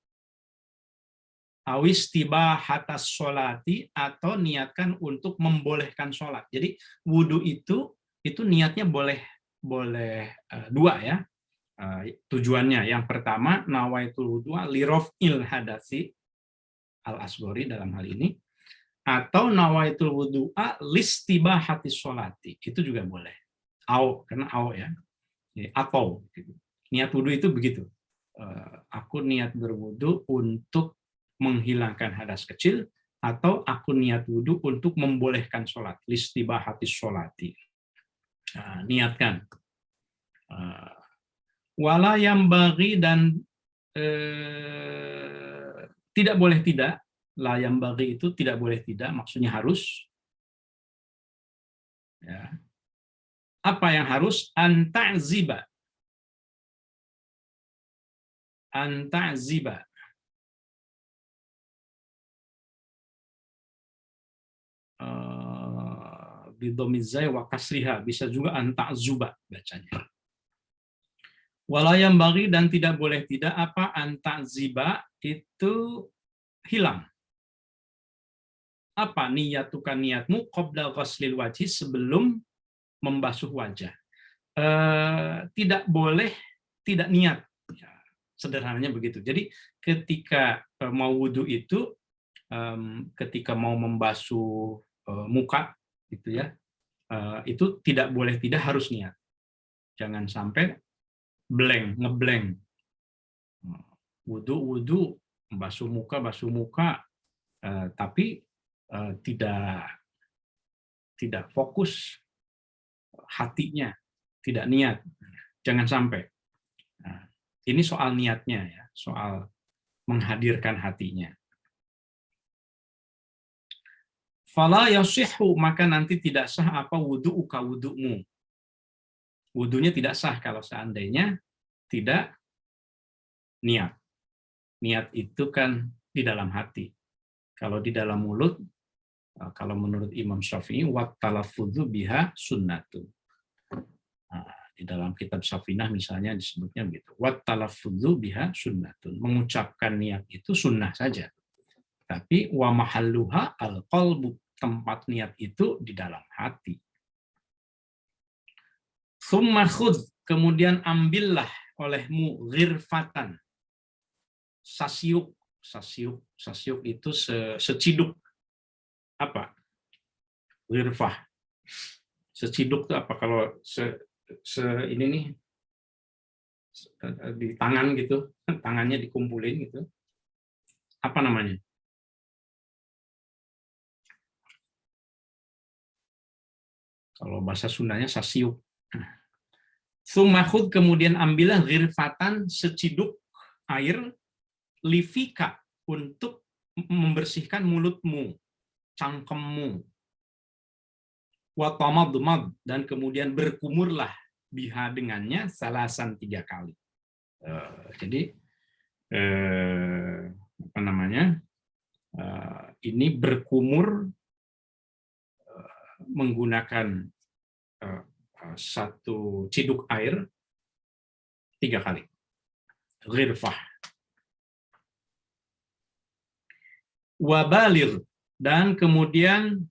Speaker 1: Awis tiba hatas sholati, atau niatkan untuk membolehkan sholat. Jadi wudhu itu niatnya boleh 2 ya. Tujuannya yang pertama, nawaitul wudhu'a lirof'il hadasi al-asghari dalam hal ini, atau nawaitul wudhu'a listibahatis sholati, itu juga boleh. Karena ya. Atau gitu. Niat wudhu itu begitu. Aku niat berwudhu untuk menghilangkan hadas kecil, atau aku niat wudhu untuk membolehkan sholat, listibahatis sholati. Niatkan. Wala yang bagi, dan tidak boleh tidak. La yang bagi itu tidak boleh tidak, maksudnya harus. Ya. Apa yang harus? Anta'ziba. bidomizai wa kasriha, bisa juga anta'zuba bacanya. Walayam bagi, dan tidak boleh tidak apa anta'ziba itu hilang. Apa niyatukan, niatmu qabla ghuslil wajhi, sebelum membasuh wajah. Tidak boleh tidak niat. Ya, sederhananya begitu. Jadi ketika mau wudhu itu, ketika mau membasuh muka gitu ya, itu tidak boleh tidak harus niat. Jangan sampai ngeblank. Wudhu, basuh muka, tapi tidak fokus hatinya, tidak niat. Jangan sampai. Nah, ini soal niatnya ya, soal menghadirkan hatinya. Fala yasihhu, maka nanti tidak sah apa wudu'uka, wudu'mu. Wudunya tidak sah kalau seandainya tidak niat. Niat itu kan di dalam hati. Kalau di dalam mulut, kalau menurut Imam Syafi'i, wat talaffudzu biha sunnatun. Nah, di dalam kitab Safinah misalnya disebutnya begitu. Wat talaffudzu biha sunnatun. Mengucapkan niat itu sunnah saja. Tapi wa mahalluha al-qalbu, tempat niat itu di dalam hati. Tsumma khudz, kemudian ambillah olehmu ghirfatan, sasiuk itu seciduk. Apa? Ghirfah. Seciduk itu apa? Kalau ini nih di tangan gitu, tangannya dikumpulin gitu. Apa namanya? Kalau bahasa Sundanya sasiuk. Sumakhud, kemudian ambillah ghirfatan, seciduk air, livika, untuk membersihkan mulutmu, cangkemmu. Wa tamadmad, dan kemudian berkumurlah biha, dengannya salasan 3 kali. Jadi apa namanya? Ini berkumur menggunakan satu ciduk air 3 kali. Ghirfah. Wabalir, dan kemudian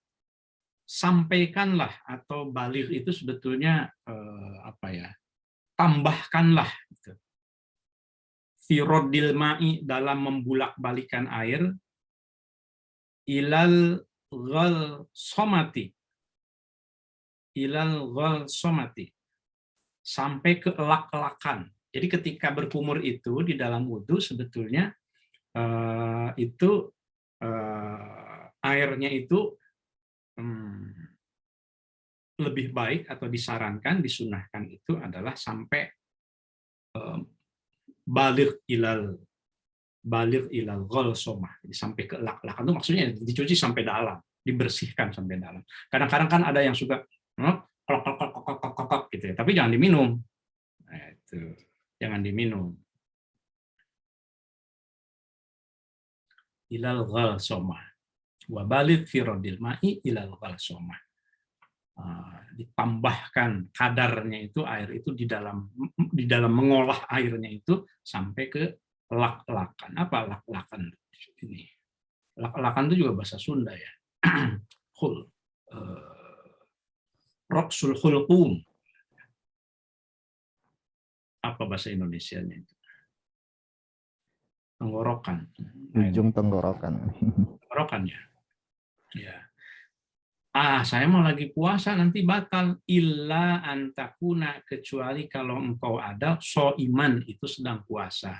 Speaker 1: sampaikanlah, atau balir itu sebetulnya tambahkanlah gitu. Firodil ma'i, dalam membulak-balikan air, ilal ghalsomati, sampai ke elak-elakan. Jadi ketika berkumur itu di dalam wudhu sebetulnya airnya itu lebih baik atau disarankan, disunahkan itu adalah sampai balir ilal ghalsomah. Jadi sampai ke elak-elakan itu maksudnya dicuci sampai dalam, dibersihkan sampai dalam. Kadang-kadang kan ada yang suka gitu ya, tapi jangan diminum. Nah, itu jangan diminum. Ilal ghalsomah. Wa baligh fi radil ma'i ilal ghalsomah. Ditambahkan kadarnya itu, air itu di dalam mengolah airnya itu sampai ke elak-elakan. Apa elak-elakan ini? Elak-elakan itu juga bahasa Sunda ya. Khul. Roksul khulqum. Apa bahasa Indonesianya itu? Tenggorokan.
Speaker 3: Ujung tenggorokan.
Speaker 1: Tenggorokan ya. Ya. Saya mau lagi puasa nanti batal. Illa antakuna, kecuali kalau engkau ada soiman, itu sedang puasa.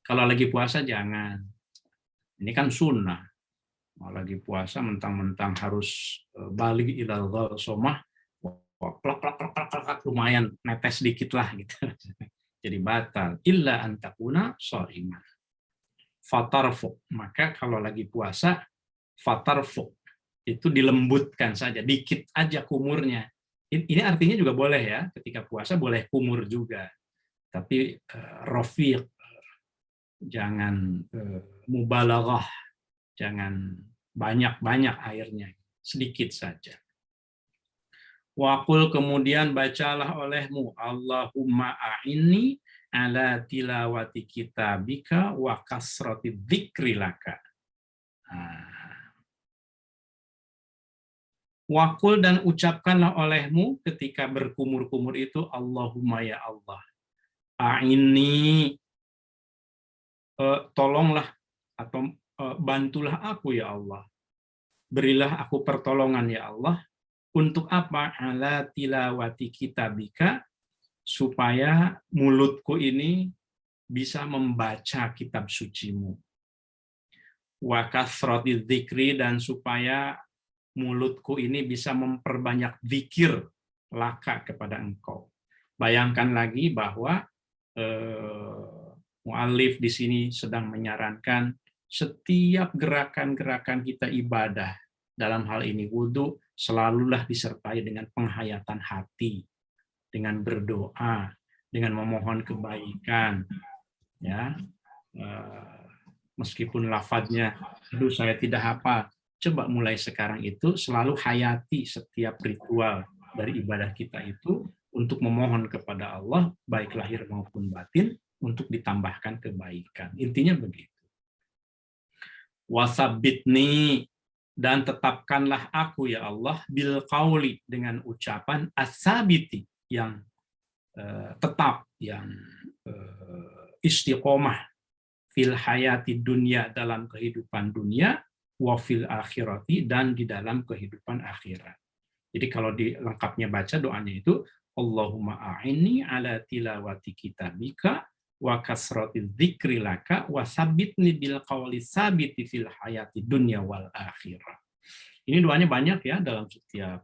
Speaker 1: Kalau lagi puasa jangan. Ini kan sunnah. Mau lagi puasa mentang-mentang harus balik ilal ghalsomah, lumayan netes dikit lah gitu. Jadi batal. Illa antakuna soiman. Fatarfu, maka kalau lagi puasa fatarfu, itu dilembutkan saja, dikit aja kumurnya. Ini artinya juga boleh ya, ketika puasa boleh kumur juga. Tapi rafiq, jangan mubalaghah, jangan banyak-banyak airnya, sedikit saja. Waqul kemudian bacalah olehmu, Allahumma a'inni ala tilawati kitabika wa kasrati dzikri laka. Waqul dan ucapkanlah olehmu ketika berkumur-kumur itu, Allahumma ya Allah, a'inni, tolonglah atau bantulah aku ya Allah. Berilah aku pertolongan ya Allah. Untuk apa? Ala tilawati kitabika, supaya mulutku ini bisa membaca kitab sucimu. Wa kasrati dzikri, dan supaya mulutku ini bisa memperbanyak zikir laka kepada engkau. Bayangkan lagi bahwa mu'allif di sini sedang menyarankan setiap gerakan-gerakan kita ibadah, dalam hal ini wudhu, selalulah disertai dengan penghayatan hati, dengan berdoa, dengan memohon kebaikan, ya. Meskipun lafadznya, aduh saya tidak hafal, coba mulai sekarang itu selalu hayati setiap ritual dari ibadah kita itu untuk memohon kepada Allah, baik lahir maupun batin, untuk ditambahkan kebaikan. Intinya begitu. Wasabitni, dan tetapkanlah aku ya Allah, bil qauli, dengan ucapan as-sabiti, yang tetap, yang istiqomah, fil hayati dunia, dalam kehidupan dunia, wa fil akhirati, dan di dalam kehidupan akhirat. Jadi kalau lengkapnya baca doanya itu, Allahumma a'inni ala tilawati kitabika wa kasrati dzikri laka wa sabbitni bil qawli sabiti fil hayati dunya wal akhirah. Ini doanya banyak ya dalam setiap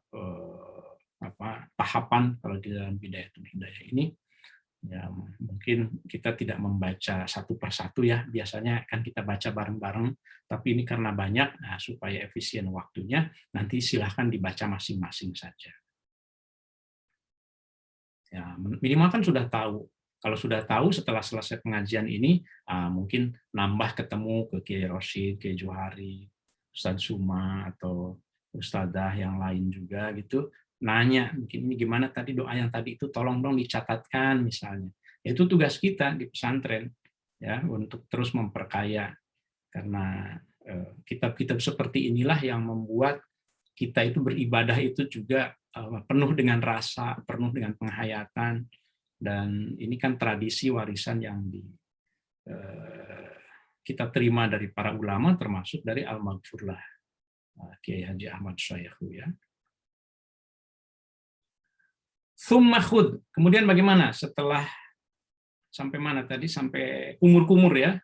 Speaker 1: tahapan kalau di dalam bidayatul hidayah ini. Ya, mungkin kita tidak membaca satu persatu ya, biasanya kan kita baca bareng-bareng, tapi ini karena banyak, nah, supaya efisien waktunya, nanti silahkan dibaca masing-masing saja. Ya, minimal kan sudah tahu. Kalau sudah tahu, setelah selesai pengajian ini, mungkin nambah ketemu ke Kiai Rosyid, Kiai Johari, Ustadz Suma, atau Ustadzah yang lain juga gitu, nanya, mungkin ini gimana tadi doa yang tadi itu, tolong dong dicatatkan misalnya. Itu tugas kita di pesantren ya, untuk terus memperkaya, karena kitab-kitab seperti inilah yang membuat kita itu beribadah itu juga penuh dengan rasa, penuh dengan penghayatan, dan ini kan tradisi warisan yang kita terima dari para ulama, termasuk dari Al-Maghfurlah Kiai Haji Ahmad Syaihu ya. Tsumma khud, kemudian bagaimana setelah sampai mana tadi, sampai kumur-kumur ya.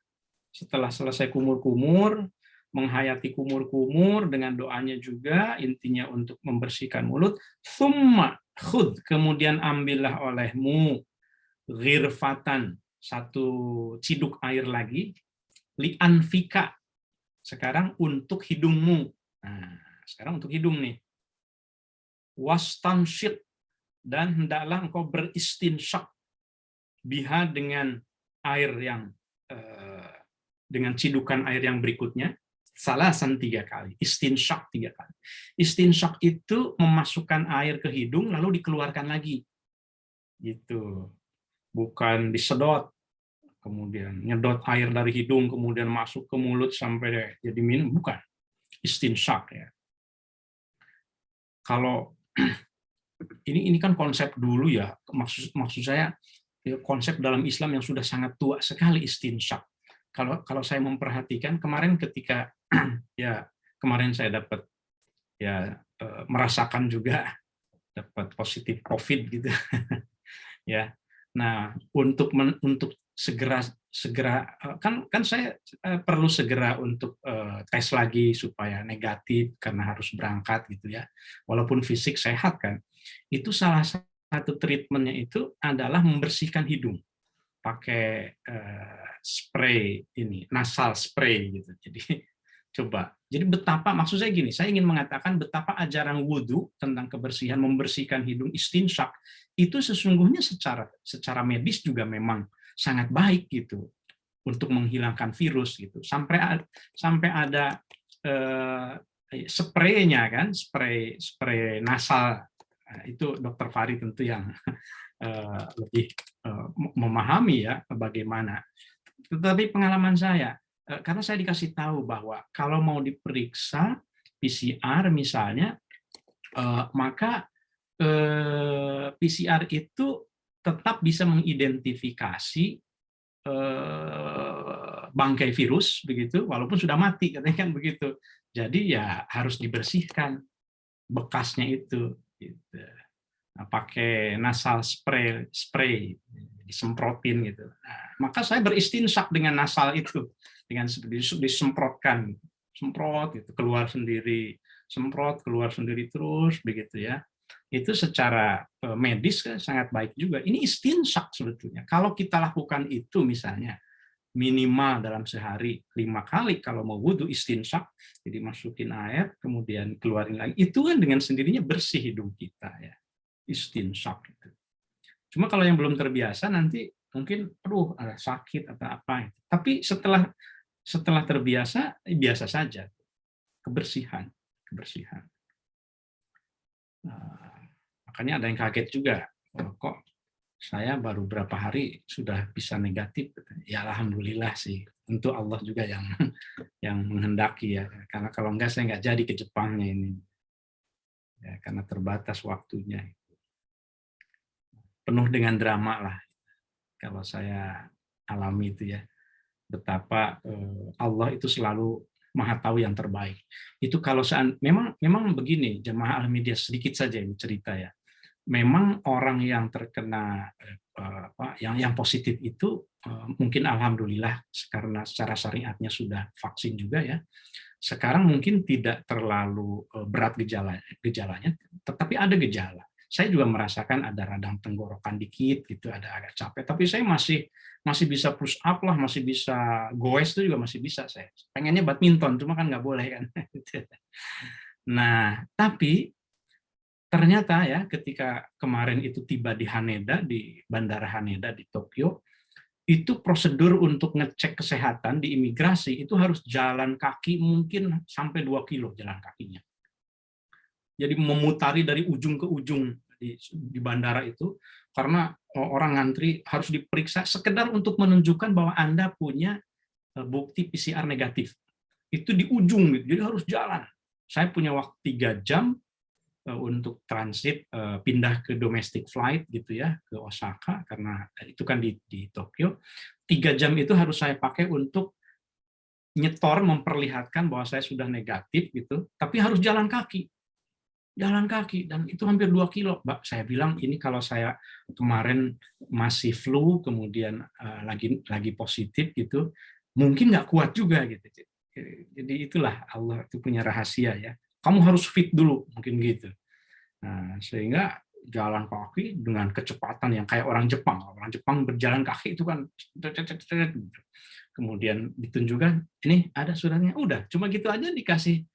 Speaker 1: Setelah selesai kumur-kumur, menghayati kumur-kumur dengan doanya juga, intinya untuk membersihkan mulut. Tsumma khud, kemudian ambillah olehmu ghirfatan, satu ciduk air lagi, li anfika, sekarang untuk hidungmu. Nah, sekarang untuk hidung nih. Wastansyid, dan hendaklah engkau beristinsyak biha, dengan air yang dengan cidukan air yang berikutnya, salasan 3 kali, istinsyak 3 kali. Istinsyak itu memasukkan air ke hidung lalu dikeluarkan lagi, gitu. Bukan disedot, kemudian nyedot air dari hidung kemudian masuk ke mulut sampai jadi minum, bukan. Istinsyak ya. Kalau ini kan konsep dulu ya, maksud saya konsep dalam Islam yang sudah sangat tua sekali, istinsyak. Kalau saya memperhatikan kemarin ketika ya kemarin saya dapat ya merasakan juga dapat positif COVID gitu ya. Nah, untuk segera kan saya perlu segera untuk tes lagi supaya negatif karena harus berangkat gitu ya. Walaupun fisik sehat kan. Itu salah satu treatmentnya itu adalah membersihkan hidung pakai spray ini, nasal spray gitu. Jadi coba. Jadi betapa, maksud saya gini, saya ingin mengatakan betapa ajaran wudhu tentang kebersihan, membersihkan hidung, istinsyak, itu sesungguhnya secara medis juga memang sangat baik gitu untuk menghilangkan virus gitu. Sampai ada spraynya kan, spray nasal Itu Dokter Fahri tentu yang lebih memahami ya bagaimana. Tetapi pengalaman saya, karena saya dikasih tahu bahwa kalau mau diperiksa PCR misalnya, maka PCR itu tetap bisa mengidentifikasi bangkai virus begitu, walaupun sudah mati katanya kan begitu. Jadi ya harus dibersihkan bekasnya itu. Gitu. Nah, pakai nasal spray disemprotin gitu. Nah, maka saya beristinsyak dengan nasal itu, dengan disemprotkan, semprot gitu, keluar sendiri, semprot keluar sendiri terus begitu ya. Itu secara medis kan sangat baik juga. Ini istinsyak sebetulnya. Kalau kita lakukan itu misalnya minimal dalam sehari 5 kali kalau mau wudhu istinsyak, jadi masukin air kemudian keluarin lagi, itu kan dengan sendirinya bersih hidung kita ya. Istinsyak itu. Cuma kalau yang belum terbiasa nanti mungkin aduh ada sakit atau apa. Tapi setelah terbiasa biasa saja. Kebersihan. Makanya ada yang kaget juga. Kok saya baru berapa hari sudah bisa negatif? Ya alhamdulillah sih. Tentu Allah juga yang menghendaki ya. Karena kalau enggak saya nggak jadi ke Jepangnya ini. Ya, karena terbatas waktunya. Penuh dengan drama lah kalau saya alami itu ya, betapa Allah itu selalu maha tahu yang terbaik. Itu kalau memang begini, jemaah Al-Media sedikit saja ini cerita ya. Memang orang yang terkena yang positif itu mungkin alhamdulillah karena secara syariatnya sudah vaksin juga ya. Sekarang mungkin tidak terlalu berat gejalanya, tetapi ada gejala. Saya juga merasakan ada radang tenggorokan dikit gitu, ada agak capek, tapi saya masih bisa push up lah, masih bisa goes itu juga masih bisa saya. Pengennya badminton, cuma kan nggak boleh kan. Nah, tapi ternyata ya ketika kemarin itu tiba di Haneda, di Bandara Haneda di Tokyo, itu prosedur untuk ngecek kesehatan di imigrasi itu harus jalan kaki mungkin sampai 2 kilo jalan kakinya. Jadi memutari dari ujung ke ujung di bandara itu, karena orang ngantri harus diperiksa sekedar untuk menunjukkan bahwa Anda punya bukti PCR negatif. Itu di ujung, gitu. Jadi harus jalan. Saya punya waktu 3 jam untuk transit pindah ke domestic flight gitu ya, ke Osaka, karena itu kan di Tokyo. 3 jam itu harus saya pakai untuk nyetor, memperlihatkan bahwa saya sudah negatif gitu, tapi harus jalan kaki, dan itu hampir 2 kilo. Mbak, saya bilang ini kalau saya kemarin masih flu, kemudian lagi positif gitu, mungkin nggak kuat juga gitu. Jadi itulah Allah itu punya rahasia ya. Kamu harus fit dulu, mungkin gitu. Nah, sehingga jalan kaki dengan kecepatan yang kayak orang Jepang. Orang Jepang berjalan kaki itu kan, kemudian ditunjukkan, ini ada suratnya, udah, cuma gitu aja dikasih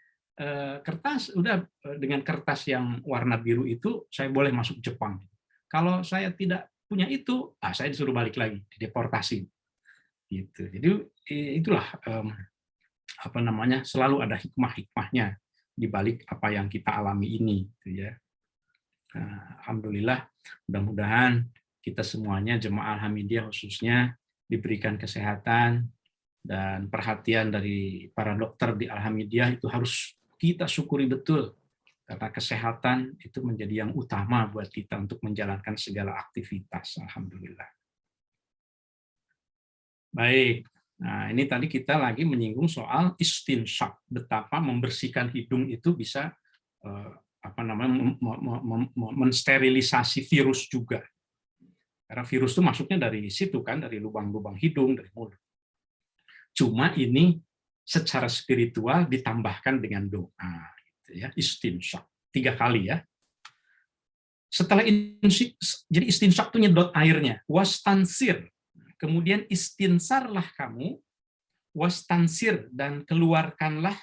Speaker 1: kertas, udah dengan kertas yang warna biru itu saya boleh masuk Jepang. Kalau saya tidak punya itu, saya disuruh balik lagi, dideportasi. Gitu. Jadi itulah apa namanya, selalu ada hikmah-hikmahnya di balik apa yang kita alami ini, gitu ya. Alhamdulillah, mudah-mudahan kita semuanya jemaah Al-Hamidiyah khususnya diberikan kesehatan dan perhatian dari para dokter di Al-Hamidiyah itu harus kita syukuri betul, karena kesehatan itu menjadi yang utama buat kita untuk menjalankan segala aktivitas. Alhamdulillah. Baik, nah ini tadi kita lagi menyinggung soal istinsyak, betapa membersihkan hidung itu bisa mensterilisasi virus juga. Karena virus itu masuknya dari situ kan, dari lubang-lubang hidung, dari mulut. Cuma ini secara spiritual ditambahkan dengan doa, gitu ya, istinsyak 3 kali ya. Setelah jadi istinsyak itu nyedot airnya, wastansir, kemudian istinsarlah kamu, wastansir, dan keluarkanlah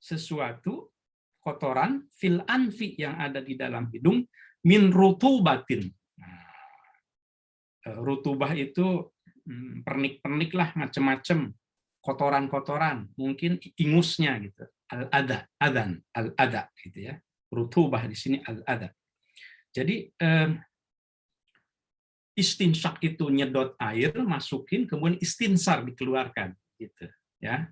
Speaker 1: sesuatu kotoran fil anfi yang ada di dalam hidung min rutubatin. Rutubah itu pernik-pernik lah, macam-macam kotoran-kotoran, mungkin ingusnya gitu, al-ada gitu ya, Rutubah di sini al-adha. Jadi istinsyak itu nyedot air, masukin, kemudian istinsar dikeluarkan, gitu ya.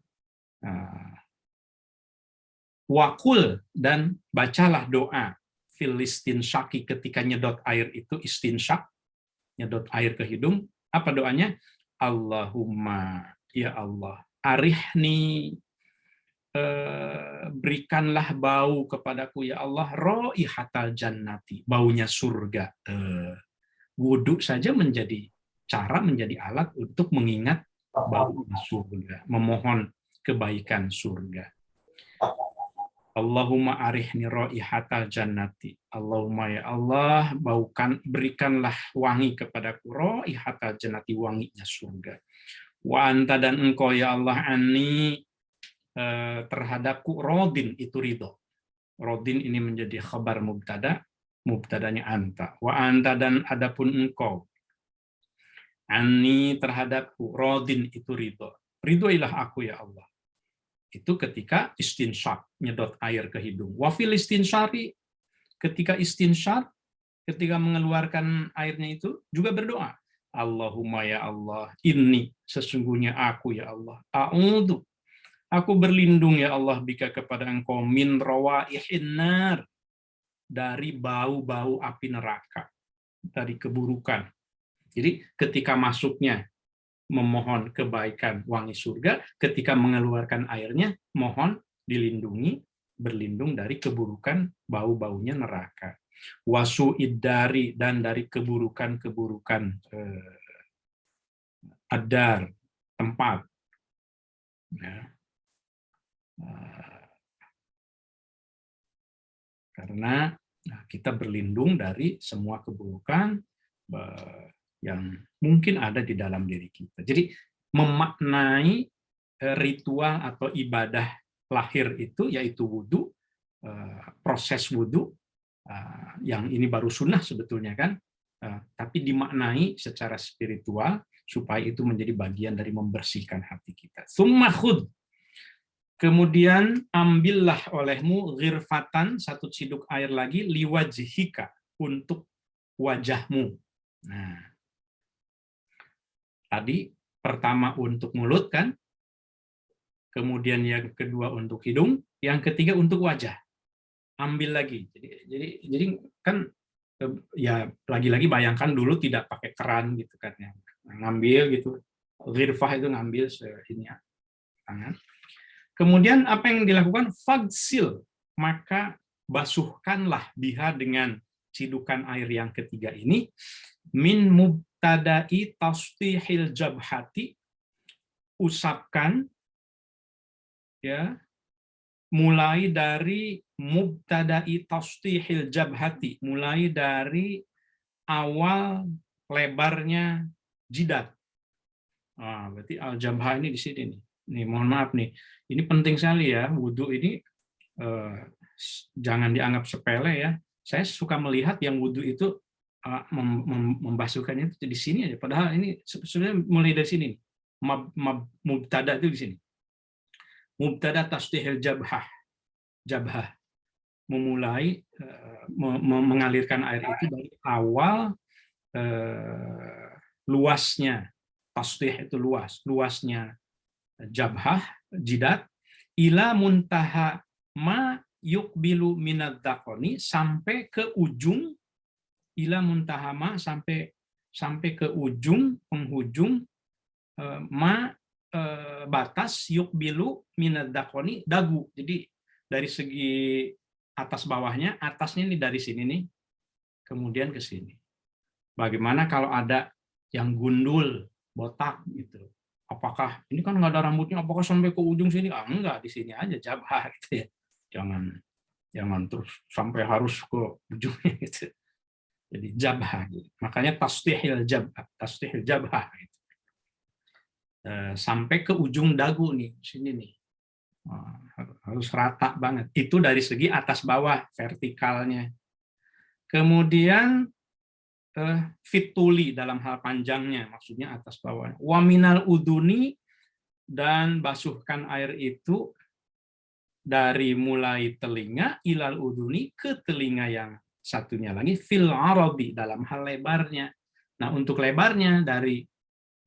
Speaker 1: Wakul, dan bacalah doa filistin syaki ketika nyedot air itu istinsyak, nyedot air ke hidung. Apa doanya? Allahumma, ya Allah, arihni, berikanlah bau kepadaku ya Allah, raihatal jannati, baunya surga. Wudhu saja menjadi cara, menjadi alat untuk mengingat bau surga, memohon kebaikan surga. Allahumma arihni raihatal jannati. Allahumma ya Allah, berikanlah wangi kepadaku, raihatal jannati, wanginya surga. Wa anta, dan engkau ya Allah, anni, terhadapku, rodin, itu ridho. Rodin ini menjadi khabar mubtada, mubtadanya anta. Wa anta, dan adapun engkau, anni, terhadapku, rodin, itu ridho. Ridhoilah aku ya Allah. Itu ketika istinsyak, nyedot air ke hidung. Wafil istinsyari, ketika istinsyar, ketika mengeluarkan airnya itu juga berdoa. Allahumma ya Allah, inni, sesungguhnya aku ya Allah, a'udzu, aku berlindung ya Allah, bika, kepada engkau, min rawaihin nar, dari bau-bau api neraka, dari keburukan. Jadi ketika masuknya memohon kebaikan wangi surga, ketika mengeluarkan airnya mohon dilindungi, berlindung dari keburukan bau-baunya neraka. Wasu iddari, dan dari keburukan-keburukan adar, tempat. Ya. Karena kita berlindung dari semua keburukan yang mungkin ada di dalam diri kita. Jadi memaknai ritual atau ibadah lahir itu, yaitu wudhu, proses wudhu, yang ini baru sunnah sebetulnya kan, tapi dimaknai secara spiritual supaya itu menjadi bagian dari membersihkan hati kita. Tsumma khudh, kemudian ambillah olehmu, ghirfatan, satu ciduk air lagi, liwajhika, untuk wajahmu. Nah, tadi pertama untuk mulut kan, kemudian yang kedua untuk hidung, yang ketiga untuk wajah. Ambil lagi. Jadi kan ya lagi-lagi bayangkan dulu tidak pakai keran gitu kan ya. Ngambil gitu. Ghirfah itu ngambil ini tangan. Kemudian apa yang dilakukan? Fagsil, maka basuhkanlah biha, dengan cidukan air yang ketiga ini, min mubtada'i tasfihil jabhati, usapkan ya, mulai dari mubtada'i tasfihil jabhati, mulai dari awal lebarnya jidat. Berarti al-jabha ini di sini nih. Nih, mohon maaf nih. Ini penting sekali ya, wudhu ini jangan dianggap sepele ya. Saya suka melihat yang wudhu itu membasuhkannya itu di sini aja. Padahal ini sebenarnya mulai dari sini. Mubtada itu di sini. Mubtada tasdihil jabhah. Jabhah. Memulai mengalirkan air itu dari awal luasnya. Tasdih itu luas. Luasnya jabhah, jidat, ila muntaha ma yuqbilu minad dzaqoni, sampai ke ujung, ila muntaha ma, sampai ke ujung, penghujung ma, batas, yuqbilu minad dzaqoni, dagu. Jadi dari segi atas bawahnya, atasnya ini dari sini nih, kemudian ke sini. Bagaimana kalau ada yang gundul, botak gitu? Apakah ini kan nggak ada rambutnya? Apakah sampai ke ujung sini? Enggak, di sini aja jabhah gitu ya. Jangan terus sampai harus ke ujungnya gitu. Jadi jabhah. Gitu. Makanya tasdihil jabhah. Gitu. Sampai ke ujung dagu nih, sini nih. Harus rata banget. Itu dari segi atas bawah vertikalnya. Kemudian fituli dalam hal panjangnya, maksudnya atas bawahnya. Waminal uduni, dan basuhkan air itu dari mulai telinga ilal uduni ke telinga yang satunya lagi fil arabi dalam hal lebarnya. Nah, untuk lebarnya dari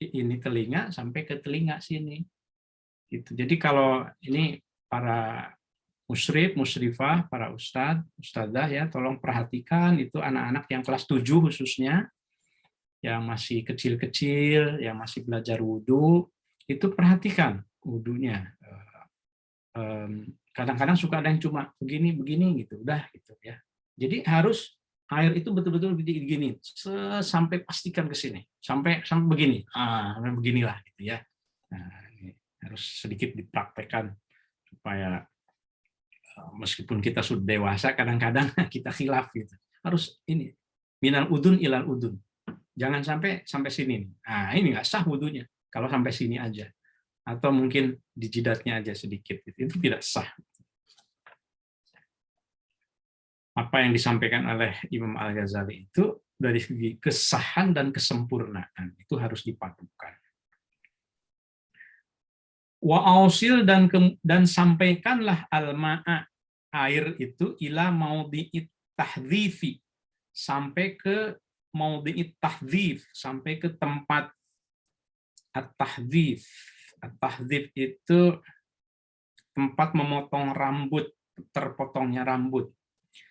Speaker 1: ini telinga sampai ke telinga sini. Gitu. Jadi kalau ini para musyrif, musyrifah, para ustadz, ustadzah ya, tolong perhatikan itu anak-anak yang kelas 7 khususnya, yang masih kecil-kecil, yang masih belajar wudhu, itu perhatikan wudhunya. Kadang-kadang suka ada yang cuma begini gitu, udah gitu ya. Jadi harus air itu betul-betul begini, sampai pastikan ke sini, sampai begini, sampai beginilah gitu ya. Nah, ini harus sedikit dipraktekkan supaya meskipun kita sudah dewasa, kadang-kadang kita khilaf gitu. Harus ini minal udun ilal udun. Jangan sampai sini. Nah, ini nggak sah wudunya kalau sampai sini aja. Atau mungkin di jidatnya aja sedikit. Itu tidak sah. Apa yang disampaikan oleh Imam Al-Ghazali itu dari segi kesahan dan kesempurnaan itu harus dipadukan. Wa ausil dan sampaikanlah al-ma'a air itu ila maudhi'it tahdhifi sampai ke maudhi'it tahdhif sampai ke tempat at-tahdhif. At-tahdhif itu tempat memotong rambut, terpotongnya rambut.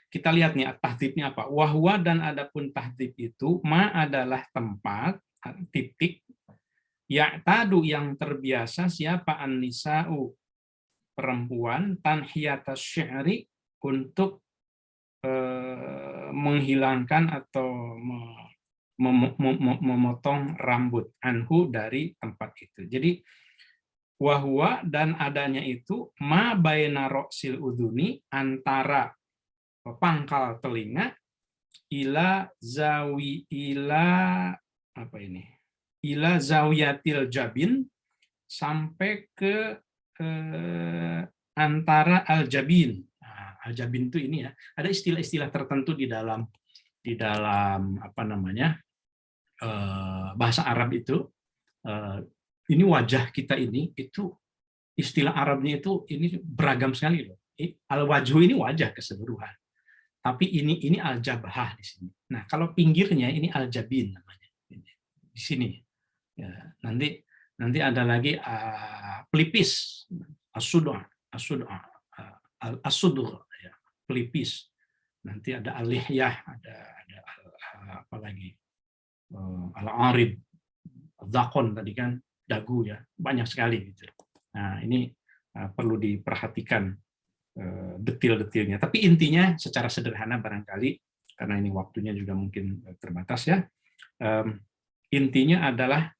Speaker 1: Kita lihat nih at-tahdhifnya apa. Wahwa dan adapun tahdhif itu ma adalah tempat titik ya'tadu yang terbiasa siapa an-nisa'u perempuan tanhiyatas syi'ri untuk menghilangkan atau memotong rambut anhu dari tempat itu. Jadi wahwa dan adanya itu ma baina ra'sil udhuni antara pangkal telinga ila apa ini? Ila zawiyatil jabin sampai ke antara al-jabin. Nah, al-jabin itu ini ya, ada istilah-istilah tertentu di dalam apa namanya? Bahasa Arab itu ini wajah kita ini itu istilah Arabnya itu ini beragam sekali loh. Al-wajhu ini wajah keseluruhan. Tapi ini al-jabhah di sini. Nah, kalau pinggirnya ini al-jabin namanya. Di sini. Ya, nanti ada lagi pelipis, as-sud'a, ya, pelipis. Nanti ada al-lihyah, ada apa lagi? Al-arid, zakon tadi kan, dagu ya, banyak sekali gitu. Nah, ini perlu diperhatikan detil-detilnya. Tapi intinya secara sederhana barangkali, karena ini waktunya juga mungkin terbatas ya, intinya adalah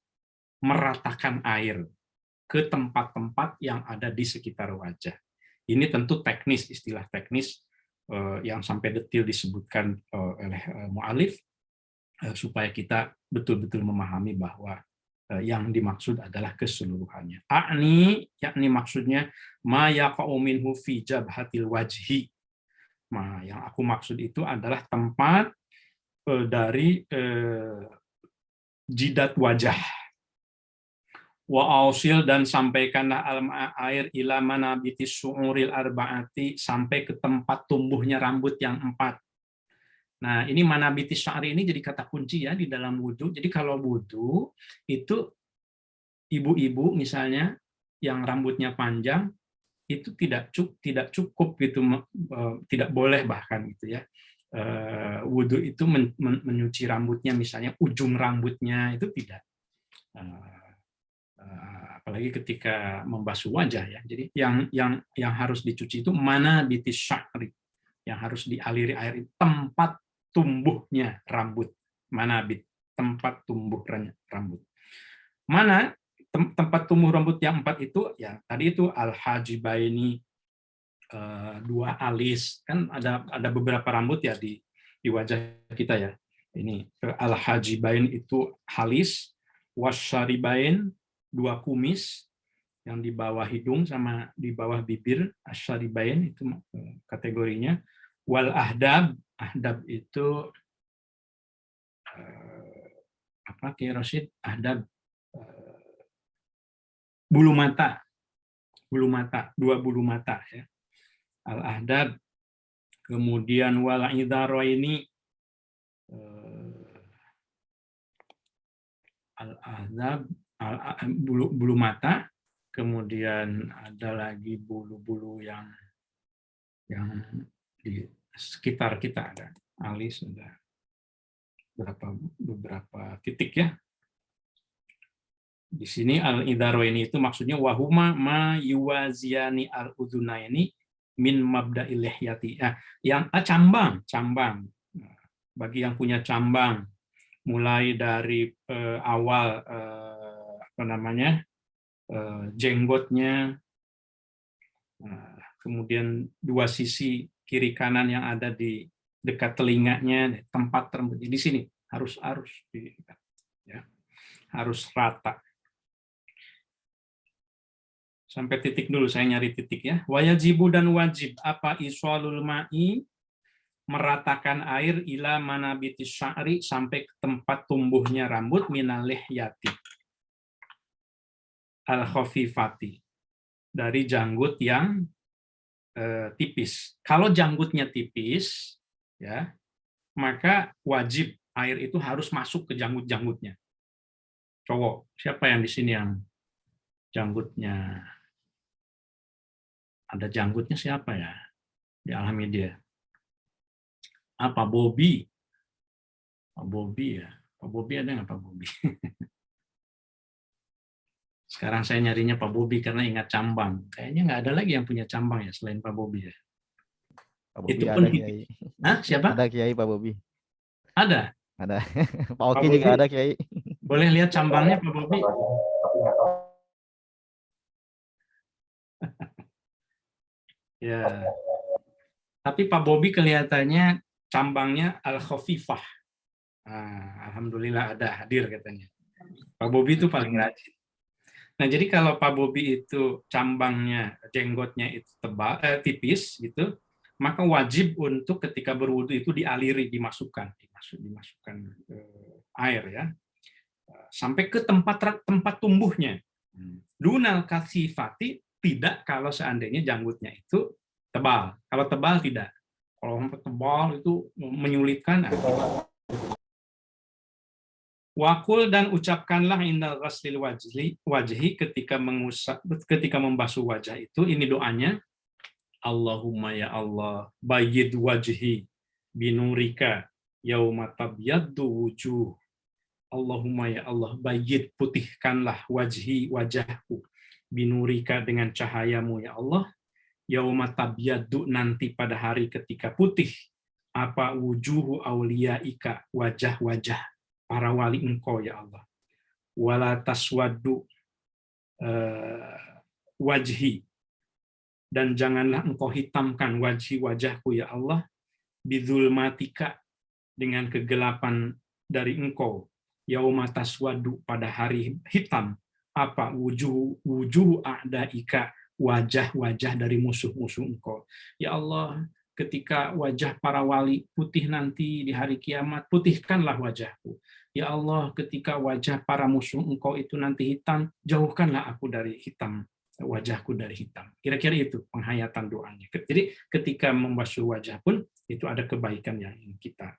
Speaker 1: meratakan air ke tempat-tempat yang ada di sekitar wajah. Ini tentu teknis, istilah teknis yang sampai detil disebutkan oleh mu'alif, supaya kita betul-betul memahami bahwa yang dimaksud adalah keseluruhannya. Yakni maksudnya ma yaqa'u minhu fi jabhatil wajhi. Nah, yang aku maksud itu adalah tempat dari jidat wajah. Wa ausil dan sampaikanlah air ila manabitis su'uril arba'ati sampai ke tempat tumbuhnya rambut yang 4. Nah, ini manabitis sya'ri ini jadi kata kunci ya di dalam wudhu. Jadi kalau wudhu itu ibu-ibu misalnya yang rambutnya panjang itu tidak cukup gitu, tidak boleh bahkan gitu ya. Wudhu itu menyuci rambutnya misalnya ujung rambutnya itu tidak. Apalagi ketika membasuh wajah ya. Jadi yang harus dicuci itu manabitis sya'ri, yang harus dialiri air itu tempat tumbuhnya rambut. Manabit, tempat tumbuh rambut. Mana tempat tumbuh rambut yang 4 itu ya tadi itu al-hajibaini, 2 alis, kan ada beberapa rambut ya di wajah kita ya. Ini al-hajibain itu halis, wasyaribain 2 kumis yang di bawah hidung sama di bawah bibir, asyaribain itu kategorinya. Wal ahdab itu apa kayak Rosid, ahdab bulu mata, 2 bulu mata ya. al-ahdab, kemudian wal idharaini, al-ahdab, bulu mata, kemudian ada lagi bulu-bulu yang di sekitar kita ada alis, sudah beberapa titik ya. Di sini al-idharaini itu maksudnya wahuma ma yuwaziani al-udhunaini min mabda'il lihyati. Yang cambang. Bagi yang punya cambang, mulai dari awal jenggotnya, kemudian dua sisi kiri kanan yang ada di dekat telinganya, tempat rambut di sini harus ya, harus rata. Sampai titik dulu, saya nyari titik ya. Wajibu dan wajib apa iswalul ma'i, meratakan air ila manabitis sya'ri, sampai ke tempat tumbuhnya rambut, minal lihyati al khafifati, dari janggut yang tipis. Kalau janggutnya tipis ya, maka wajib air itu harus masuk ke janggut-janggutnya. Cowok, siapa yang di sini yang janggutnya ada janggutnya, siapa ya di Alhamidiyah? Pak Bobi. Pak Bobi ya. Pak Bobi ada nggak Pak Bobi? Sekarang saya nyarinya Pak Bobi karena ingat cambang. Kayaknya nggak ada lagi yang punya cambang ya selain Pak Bobi ya.
Speaker 3: Pak Bobi
Speaker 1: Itu
Speaker 3: ada,
Speaker 1: pun
Speaker 3: Kiai.
Speaker 1: Hah, siapa?
Speaker 3: Ada Kiai Pak Bobi.
Speaker 1: Ada.
Speaker 3: Ada. Pak Oki juga ada, Kiai.
Speaker 1: Boleh lihat cambangnya Pak Bobi? Ya. Tapi Pak Bobi kelihatannya cambangnya al-khafifah. Alhamdulillah ada, hadir katanya. Pak Bobi itu paling rajin. Nah, jadi kalau Pak Bobi itu cambangnya, jenggotnya itu tipis gitu, maka wajib untuk ketika berwudu itu dialiri, dimasukkan air ya, sampai ke tempat tumbuhnya. Dunal kasifati, tidak kalau seandainya janggutnya itu tebal. Kalau tebal tidak. Kalau tebal itu menyulitkan. Wakul, dan ucapkanlah indal ghaslil wajhi, ketika membasuh wajah itu, ini doanya, Allahumma ya Allah, bayyid wajhi binurika yauma tabyaddu wujuh. Allahumma ya Allah, bayyid, putihkanlah wajahku, binurika, dengan cahayamu ya Allah, yauma tabyaddu, nanti pada hari ketika putih, apa wujuhu auliyaika, wajah-wajah para wali engkau ya Allah. Wala taswaddu wajhi, dan janganlah engkau hitamkan wajahku ya Allah, bidzulmatika, dengan kegelapan dari engkau, yauma taswaddu, pada hari hitam, apa wujuh a'daika, wajah-wajah dari musuh-musuh engkau. Ya Allah, ketika wajah para wali putih nanti di hari kiamat, putihkanlah wajahku. Ya Allah, ketika wajah para musuh engkau itu nanti hitam, jauhkanlah aku dari hitam, wajahku dari hitam. Kira-kira itu penghayatan doanya. Jadi ketika membasuh wajah pun itu ada kebaikan yang kita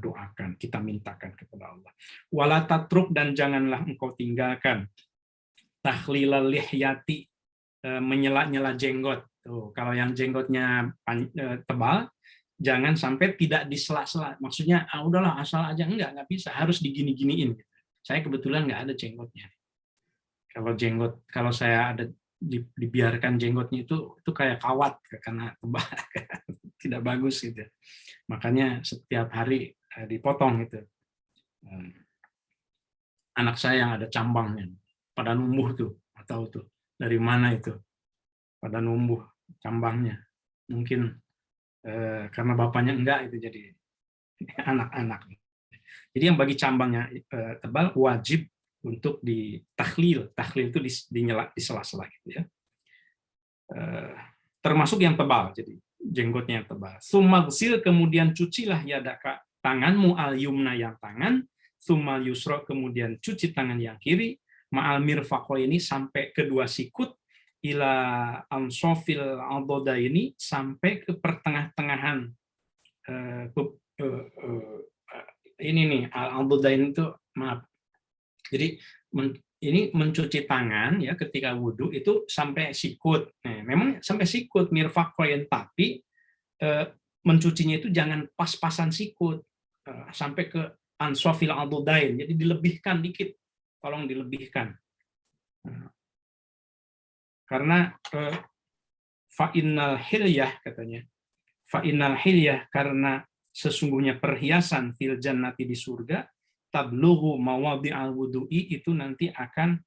Speaker 1: doakan, kita mintakan kepada Allah. Wala tatruk, dan janganlah engkau tinggalkan takhlilal lihyati, menyela-nyela jenggot. Tuh, kalau yang jenggotnya tebal, jangan sampai tidak disela-sela. Maksudnya, udahlah asal aja, nggak bisa, harus digini-giniin. Saya kebetulan nggak ada jenggotnya. Kalau saya ada dibiarkan jenggotnya itu kayak kawat karena tebal, tidak bagus gitu. Makanya setiap hari dipotong gitu. Anak saya yang ada cambangnya, pada numbuh tuh, atau tuh dari mana itu, pada numbuh cambangnya. Mungkin karena bapaknya enggak itu, jadi anak-anak. Jadi yang bagi cambangnya tebal wajib untuk ditahlil. Tahlil itu disela-sela gitu ya. Termasuk yang tebal, jadi jenggotnya yang tebal. Sumagsil, kemudian cucilah yadaka, tanganmu, al-yumna, yang tangan, sumal yusra, kemudian cuci tangan yang kiri, ma'al mirfaqo, ini sampai kedua sikut, ila ansofil aldoda ini sampai ke pertengah-tengahan ini nih aldoda itu, maaf. Jadi ini mencuci tangan ya ketika wudhu itu sampai sikut. Nah, memang sampai sikut mirfaqain, tapi mencucinya itu jangan pas-pasan sikut, sampai ke ansofil aldodain. Jadi dilebihkan dikit, tolong dilebihkan. Karena fa'innal hilyah katanya. Fa'innal hilyah, karena sesungguhnya perhiasan fil jannati di surga, tablughu mawadhi'al wudu'i, itu nanti akan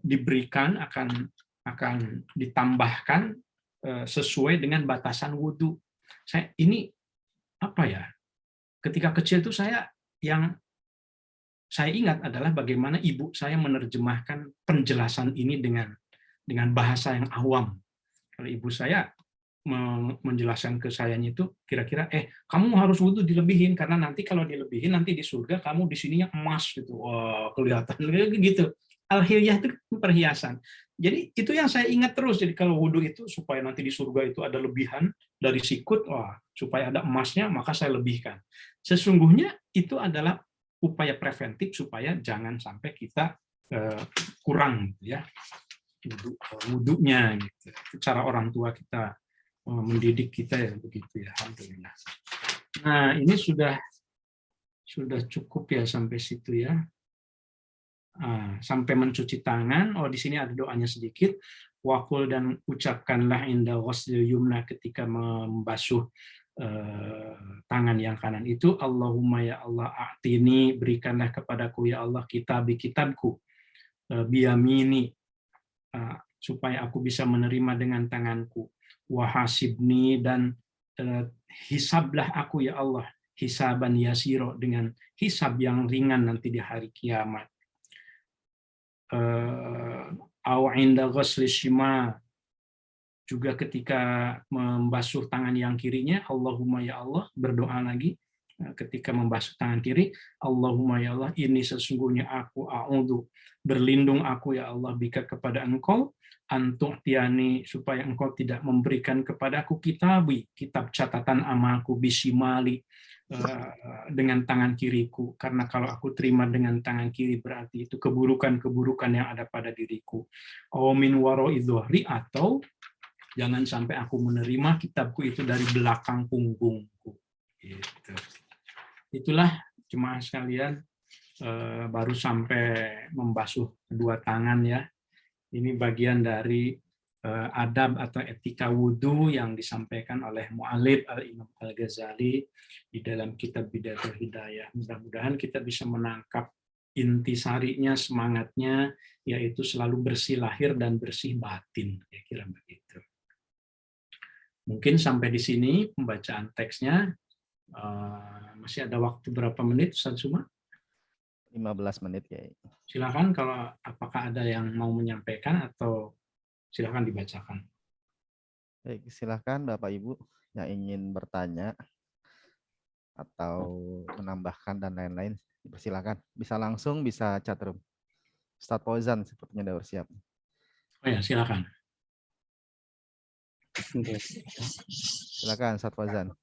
Speaker 1: diberikan, akan ditambahkan sesuai dengan batasan wudhu. Ini apa ya? Ketika kecil itu yang saya ingat adalah bagaimana ibu saya menerjemahkan penjelasan ini dengan bahasa yang awam. Kalau ibu saya menjelaskan ke sayanya itu kira-kira kamu harus wudhu dilebihin karena nanti kalau dilebihin nanti di surga kamu di sininya emas gitu. Wah, kelihatan gitu. Al-hilyah itu perhiasan. Jadi itu yang saya ingat terus. Jadi kalau wudhu itu supaya nanti di surga itu ada lebihan dari sikut, supaya ada emasnya maka saya lebihkan. Sesungguhnya itu adalah upaya preventif supaya jangan sampai kita kurang ya wudhunya gitu. Cara orang tua kita mendidik kita ya begitu ya, alhamdulillah. Nah, ini sudah cukup ya sampai situ ya. Sampai mencuci tangan. Di sini ada doanya sedikit. Wakul, dan ucapkanlah inda ghuslil yumna, ketika membasuh tangan yang kanan itu, Allahumma ya Allah a'tini, berikanlah kepadaku ya Allah kitabku biyamini, supaya aku bisa menerima dengan tanganku. Wahasibni, dan hisablah aku ya Allah hisaban yasiro, dengan hisab yang ringan nanti di hari kiamat. Au inda ghusli shimal, juga ketika membasuh tangan yang kirinya, Allahumma ya Allah, berdoa lagi ketika membasuh tangan kiri, Allahumma ya Allah, ini sesungguhnya aku a'udzu, berlindung aku ya Allah, bika, kepada Engkau, antu'tiani, supaya Engkau tidak memberikan kepadaku kitab catatan amalku, bisimali, dengan tangan kiriku, karena kalau aku terima dengan tangan kiri berarti itu keburukan-keburukan yang ada pada diriku. Aw min wara'i dhuhri, atau jangan sampai aku menerima kitabku itu dari belakang punggungku. Gitu. Itulah jemaah sekalian, baru sampai membasuh kedua tangan ya. Ini bagian dari adab atau etika wudhu yang disampaikan oleh Mu'allif Al-Imam Al-Ghazali di dalam kitab Bidayatul Hidayah. Mudah-mudahan kita bisa menangkap intisarinya, semangatnya, yaitu selalu bersih lahir dan bersih batin. Kira-kira begitu. Mungkin sampai di sini pembacaan teksnya. Masih ada waktu berapa menit, Ustaz Suma?
Speaker 3: 15 menit ya.
Speaker 1: Silakan, kalau apakah ada yang mau menyampaikan atau silakan dibacakan.
Speaker 3: Baik, silakan Bapak Ibu yang ingin bertanya atau menambahkan dan lain-lain, silakan. Bisa langsung, bisa chat room. Ustaz Fauzan sepertinya sudah siap.
Speaker 1: Oh ya, silakan.
Speaker 3: Silakan Ustaz Fauzan.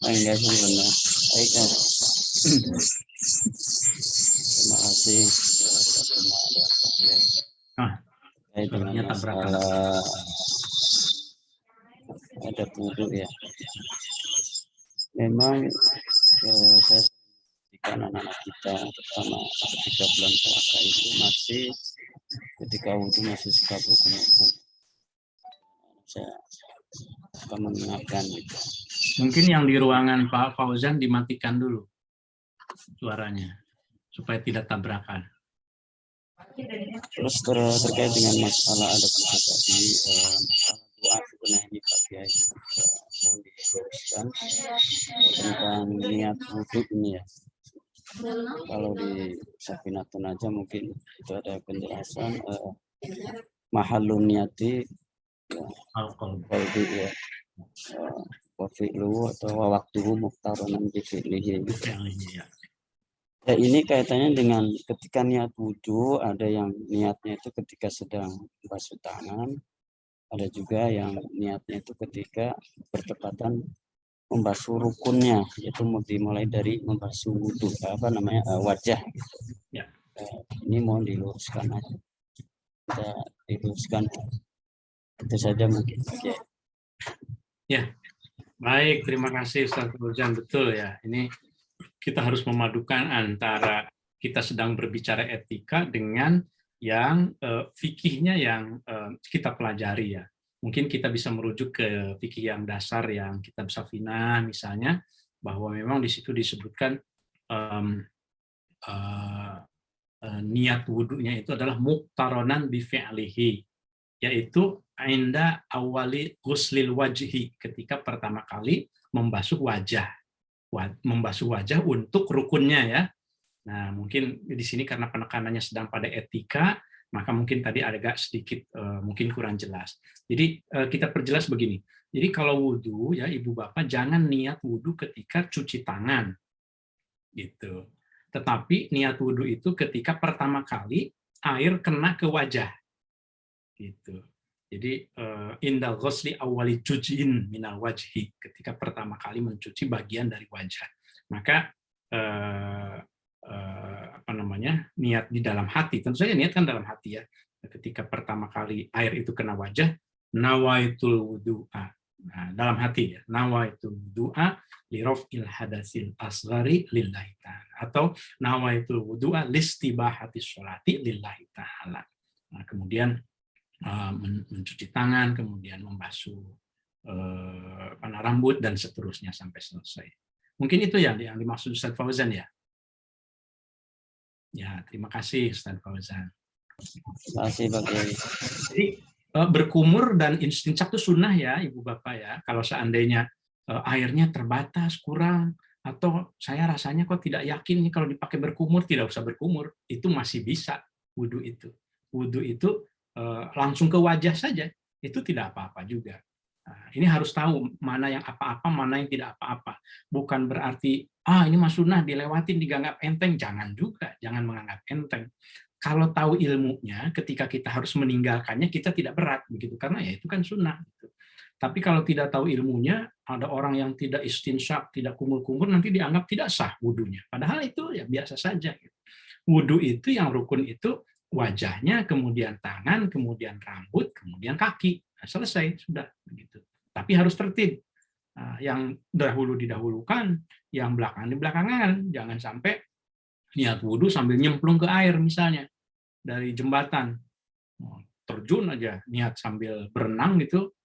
Speaker 4: Enggak sih, benar. Baik, terima kasih. Dengan masalah ada wudhu ya. Memang saya jika anak-anak kita, terutama ketika bulan puasa itu masih ketika wudhu masih suka berkumpul. Saya akan mengingatkan gitu.
Speaker 1: Mungkin yang di ruangan Pak Fauzan dimatikan dulu suaranya supaya tidak tabrakan.
Speaker 4: Terus terkait dengan masalah ada tadi doa sebenarnya ini Pak Kiai, mohon diluruskan tentang niat wudhu ini ya. Kalau di Safinatun aja mungkin itu ada penjelasan mahallun niyati ya, wafi'lu atau waktuhu muqtaronan bifi'lihi. Ya, ini kaitannya dengan ketika niat wudhu, ada yang niatnya itu ketika sedang basuh tangan, ada juga yang niatnya itu ketika bertepatan membasuh rukunnya, yaitu dimulai dari membasuh wudhu, wajah.
Speaker 1: Ya.
Speaker 4: Ini mohon diluruskan aja. Kita diluruskan. Itu saja mungkin.
Speaker 1: Ya, baik. Terima kasih Ustaz Fauzan. Betul ya. Ini kita harus memadukan antara kita sedang berbicara etika dengan yang fikihnya yang kita pelajari ya. Mungkin kita bisa merujuk ke fikih yang dasar yang kitab Safinah misalnya, bahwa memang di situ disebutkan niat wudhunya itu adalah muqtaronan bi fi'lihi, yaitu inda awali ghuslil wajhi, ketika pertama kali membasuh wajah untuk rukunnya ya. Nah, mungkin di sini karena penekanannya sedang pada etika, maka mungkin tadi agak sedikit mungkin kurang jelas. Jadi kita perjelas begini. Jadi kalau wudhu ya Ibu Bapak jangan niat wudhu ketika cuci tangan, gitu. Tetapi niat wudhu itu ketika pertama kali air kena ke wajah, gitu. Jadi indal ghusli awali juz'in minal wajhi, ketika pertama kali mencuci bagian dari wajah, maka niat di dalam hati, tentu saja niat kan dalam hati ya. Ketika pertama kali air itu kena wajah, nawaitul wudu'a, nah, dalam hati ya, nawaitul wudu'a liraf'il hadatsil asghari lillahi ta'ala, atau nawaitul wudu'a listibahatis sholati lillahi ta'ala. Nah, kemudian mencuci tangan, kemudian membasuh rambut dan seterusnya sampai selesai. Mungkin itu yang dimaksud Ustaz Fauzan ya. Ya, terima kasih Ustaz Fauzan.
Speaker 4: Terima kasih Pak Kiai.
Speaker 1: Jadi berkumur dan istinsyak itu sunnah ya Ibu Bapak ya. Kalau seandainya airnya terbatas, kurang, atau saya rasanya kok tidak yakin nih kalau dipakai berkumur, tidak usah berkumur, itu masih bisa wudhu itu. Wudhu itu langsung ke wajah saja, itu tidak apa-apa juga. Nah, ini harus tahu mana yang apa-apa, mana yang tidak apa-apa. Bukan berarti, ini mas sunnah dilewatin, dianggap enteng. Jangan juga, jangan menganggap enteng. Kalau tahu ilmunya, ketika kita harus meninggalkannya, kita tidak berat, begitu. Karena ya itu kan sunnah. Gitu. Tapi kalau tidak tahu ilmunya, ada orang yang tidak istinsyak, tidak kumur-kumur, nanti dianggap tidak sah wudhunya. Padahal itu ya biasa saja. Gitu. Wudhu itu yang rukun itu, wajahnya, kemudian tangan, kemudian rambut, kemudian kaki. Nah, selesai, sudah begitu. Tapi harus tertib. Nah, yang dahulu didahulukan, yang belakangan dibelakangan. Jangan sampai niat wudhu sambil nyemplung ke air misalnya dari jembatan. Terjun aja, niat sambil berenang gitu,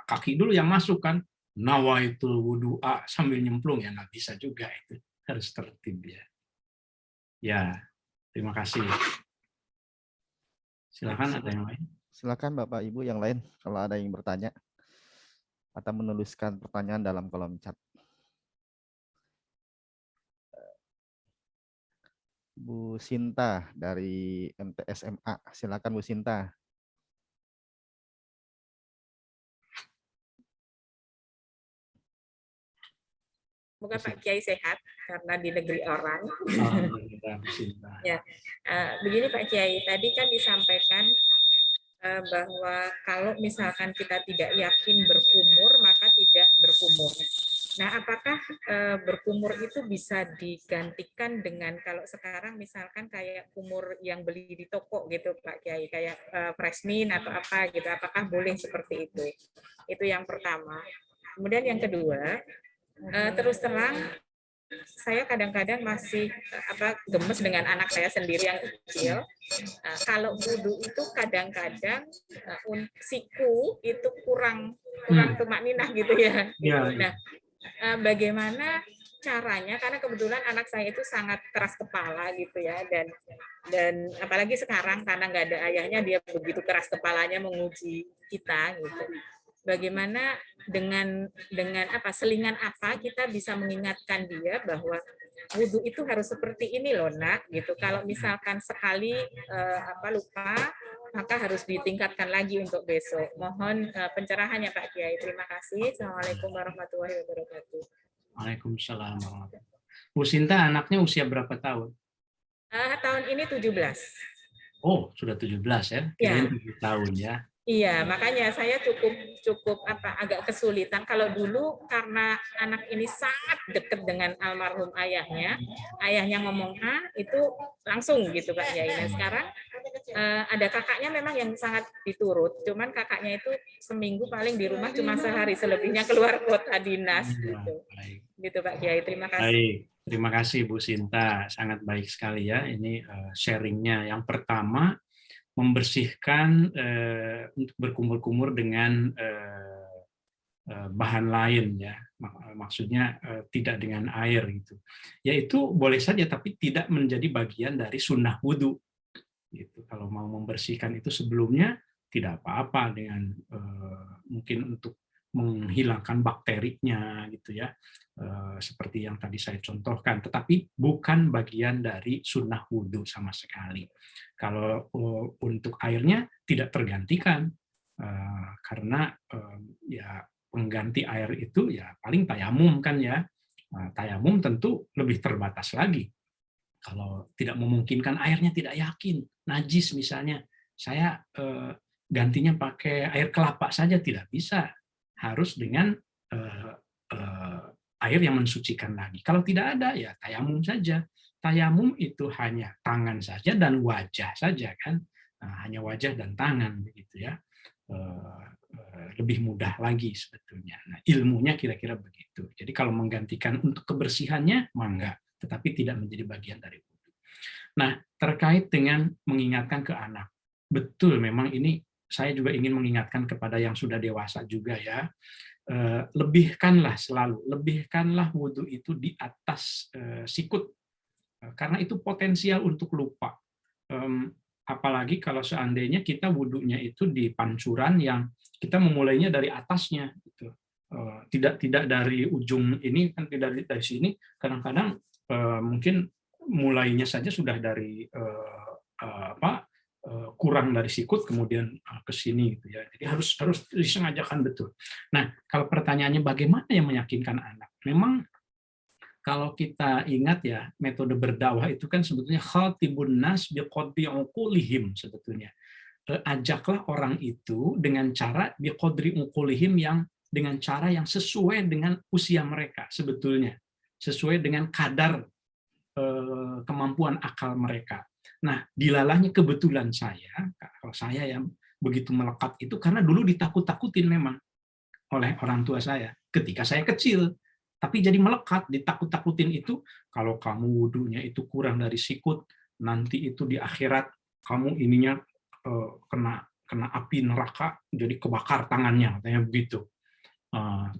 Speaker 1: kaki dulu yang masuk kan. Nawaitul wudu'a sambil nyemplung, ya nggak bisa juga itu. Harus tertib ya. Ya, terima kasih. Silakan ada yang lain.
Speaker 3: Silakan Bapak Ibu yang lain kalau ada yang bertanya atau menuliskan pertanyaan dalam kolom chat. Bu Sinta dari MTSMA, silakan Bu Sinta.
Speaker 5: Semoga Pak Kiai sehat karena di negeri orang. Ya, begini Pak Kiai, tadi kan disampaikan bahwa kalau misalkan kita tidak yakin berkumur, maka tidak berkumur. Nah, apakah berkumur itu bisa digantikan dengan kalau sekarang misalkan kayak kumur yang beli di toko gitu Pak Kiai, kayak Presmin atau apa gitu, apakah boleh seperti itu? Itu yang pertama. Kemudian yang kedua, terus terang saya kadang-kadang masih gemes dengan anak saya sendiri yang kecil. Kalau wudhu itu kadang-kadang siku itu kurang tumakninah gitu ya. Nah, bagaimana caranya? Karena kebetulan anak saya itu sangat keras kepala gitu ya, dan apalagi sekarang karena nggak ada ayahnya, dia begitu keras kepalanya menguji kita gitu. Bagaimana dengan selingan apa kita bisa mengingatkan dia bahwa wudhu itu harus seperti ini loh nak gitu. Kalau misalkan sekali lupa, maka harus ditingkatkan lagi untuk besok. Mohon pencerahannya Pak Kiai. Terima kasih. Assalamualaikum warahmatullahi wabarakatuh.
Speaker 1: Waalaikumsalam warahmatullahi wabarakatuh. Bu Sinta anaknya usia berapa tahun?
Speaker 5: Tahun ini 17.
Speaker 1: Oh, sudah 17 ya. Kirain 7 tahun ya.
Speaker 5: Iya, makanya saya cukup agak kesulitan. Kalau dulu karena anak ini sangat dekat dengan almarhum ayahnya ngomong A itu langsung gitu Pak Yai. Nah, sekarang ada kakaknya memang yang sangat diturut, cuman kakaknya itu seminggu paling di rumah cuma sehari, selebihnya keluar kota dinas gitu.
Speaker 1: Baik.
Speaker 5: Gitu Pak Kiai, terima kasih.
Speaker 1: Baik, terima kasih Bu Sinta, sangat baik sekali ya ini sharingnya. Yang pertama, membersihkan untuk berkumur-kumur dengan bahan lain ya, maksudnya tidak dengan air gitu. Yaitu boleh saja tapi tidak menjadi bagian dari sunnah wudhu. Gitu. Kalau mau membersihkan itu sebelumnya tidak apa-apa dengan mungkin untuk menghilangkan bakterinya gitu ya, seperti yang tadi saya contohkan, tetapi bukan bagian dari sunnah wudhu sama sekali. Kalau untuk airnya tidak tergantikan, karena ya pengganti air itu ya paling tayamum kan ya. Tayamum tentu lebih terbatas lagi. Kalau tidak memungkinkan, airnya tidak yakin, najis misalnya, saya gantinya pakai air kelapa saja tidak bisa, harus dengan air yang mensucikan lagi. Kalau tidak ada, ya tayamum saja. Tayamum itu hanya tangan saja dan wajah saja kan, hanya wajah dan tangan begitu ya. Lebih mudah lagi sebetulnya. Nah, ilmunya kira-kira begitu. Jadi kalau menggantikan untuk kebersihannya, mangga, tetapi tidak menjadi bagian dari wudhu. Nah, terkait dengan mengingatkan ke anak, betul memang ini saya juga ingin mengingatkan kepada yang sudah dewasa juga ya, lebihkanlah wudhu itu di atas sikut, karena itu potensial untuk lupa. Apalagi kalau seandainya kita wudhunya itu di pancuran yang kita memulainya dari atasnya, gitu. Tidak dari ujung ini kan, tidak dari sini. Kadang-kadang mungkin mulainya saja sudah dari kurang dari sikut kemudian ke sini gitu ya. Jadi harus disengajakan betul. Nah, kalau pertanyaannya bagaimana yang meyakinkan anak? Memang kalau kita ingat ya, metode berdakwah itu kan sebetulnya khatibun nas biqadri uqulihim sebetulnya. Ajaklah orang itu dengan cara biqadri uqulihim, yang dengan cara yang sesuai dengan usia mereka sebetulnya. Sesuai dengan kadar kemampuan akal mereka. Nah, dilalahnya kebetulan kalau saya yang begitu melekat itu karena dulu ditakut-takutin memang oleh orang tua saya ketika saya kecil. Tapi jadi melekat, ditakut-takutin itu, kalau kamu wudhunya itu kurang dari sikut, nanti itu di akhirat kamu ininya kena api neraka, jadi kebakar tangannya, katanya begitu.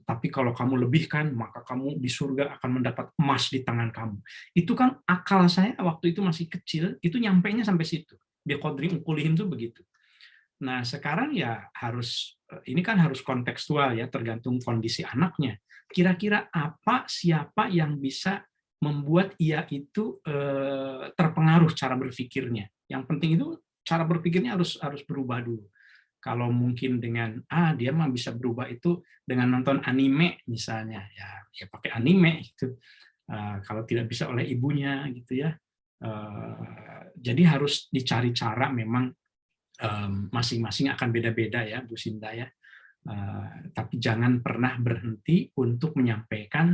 Speaker 1: Tapi kalau kamu lebihkan, maka kamu di surga akan mendapat emas di tangan kamu. Itu kan akal saya waktu itu masih kecil, itu nyampainya sampai situ. Biqadri uqulihim itu begitu. Nah, sekarang ya ini kan harus kontekstual ya, tergantung kondisi anaknya. Kira-kira siapa yang bisa membuat ia itu terpengaruh cara berpikirnya. Yang penting itu cara berpikirnya harus berubah dulu. Kalau mungkin dengan dia mah bisa berubah itu dengan nonton anime misalnya, ya pakai anime gitu. Kalau tidak bisa oleh ibunya gitu ya. Jadi harus dicari cara, memang masing-masing akan beda-beda ya Bu Sinta ya. Tapi jangan pernah berhenti untuk menyampaikan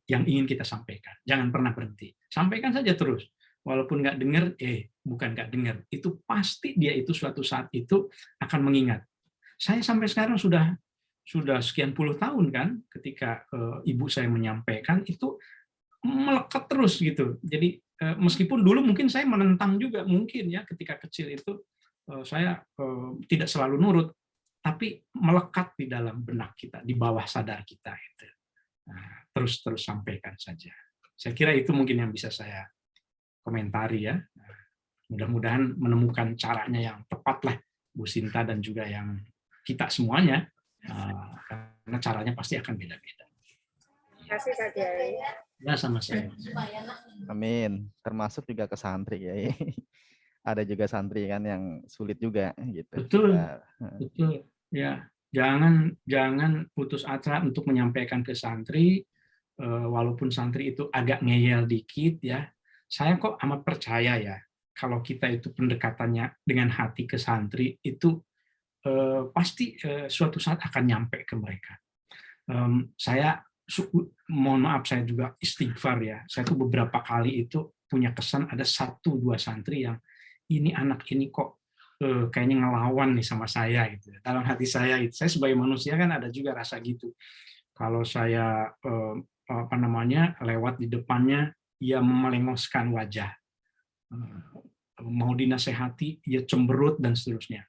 Speaker 1: yang ingin kita sampaikan. Jangan pernah berhenti. Sampaikan saja terus. Walaupun nggak dengar, bukan nggak dengar, itu pasti dia itu suatu saat itu akan mengingat. Saya sampai sekarang sudah sekian puluh tahun kan, ketika ibu saya menyampaikan itu melekat terus gitu. Jadi meskipun dulu mungkin saya menentang juga mungkin ya, ketika kecil itu saya tidak selalu nurut, tapi melekat di dalam benak kita, di bawah sadar kita itu. Nah, terus sampaikan saja. Saya kira itu mungkin yang bisa saya komentari ya. Mudah-mudahan menemukan caranya yang tepat lah Bu Sinta dan juga yang kita semuanya, karena caranya pasti akan beda-beda.
Speaker 5: Terima kasih Pak Kiai.
Speaker 1: Ya, sama saya.
Speaker 3: Amin. Termasuk juga ke santri ya. Ada juga santri kan yang sulit juga gitu.
Speaker 1: Betul. Ya, jangan putus asa untuk menyampaikan ke santri. walaupun santri itu agak ngeyel dikit ya, saya kok amat percaya ya kalau kita itu pendekatannya dengan hati ke santri itu pasti suatu saat akan nyampe ke mereka. Saya mohon maaf, saya juga istighfar ya. Saya tuh beberapa kali itu punya kesan ada 1-2 santri yang ini anak ini kok kayaknya ngelawan nih sama saya gitu. Dalam hati saya itu, saya sebagai manusia kan ada juga rasa gitu. Kalau saya lewat di depannya, ia melengoskan wajah, mau dinasehati, ia cemberut dan seterusnya.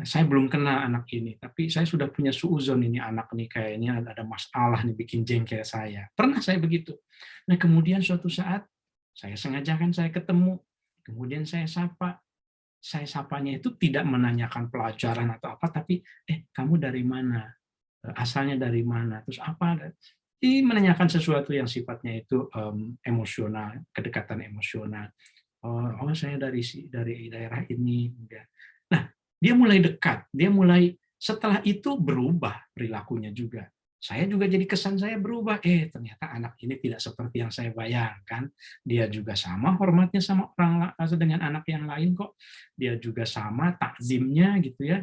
Speaker 1: Saya belum kena anak ini, tapi saya sudah punya suuzon ini anak nih kayaknya ada masalah nih bikin jengkel saya. Pernah saya begitu. Nah kemudian suatu saat saya sengajakan saya ketemu, kemudian saya sapa. Saya sapanya itu tidak menanyakan pelajaran atau apa, tapi kamu dari mana? Asalnya dari mana? Terus apa? Ini menanyakan sesuatu yang sifatnya itu emosional, kedekatan emosional. Oh saya dari daerah ini. Nah, dia mulai dekat, dia mulai setelah itu berubah perilakunya juga. Saya juga jadi kesan saya berubah. Ternyata anak ini tidak seperti yang saya bayangkan. Dia juga sama hormatnya sama orang dengan anak yang lain kok. Dia juga sama takzimnya gitu ya.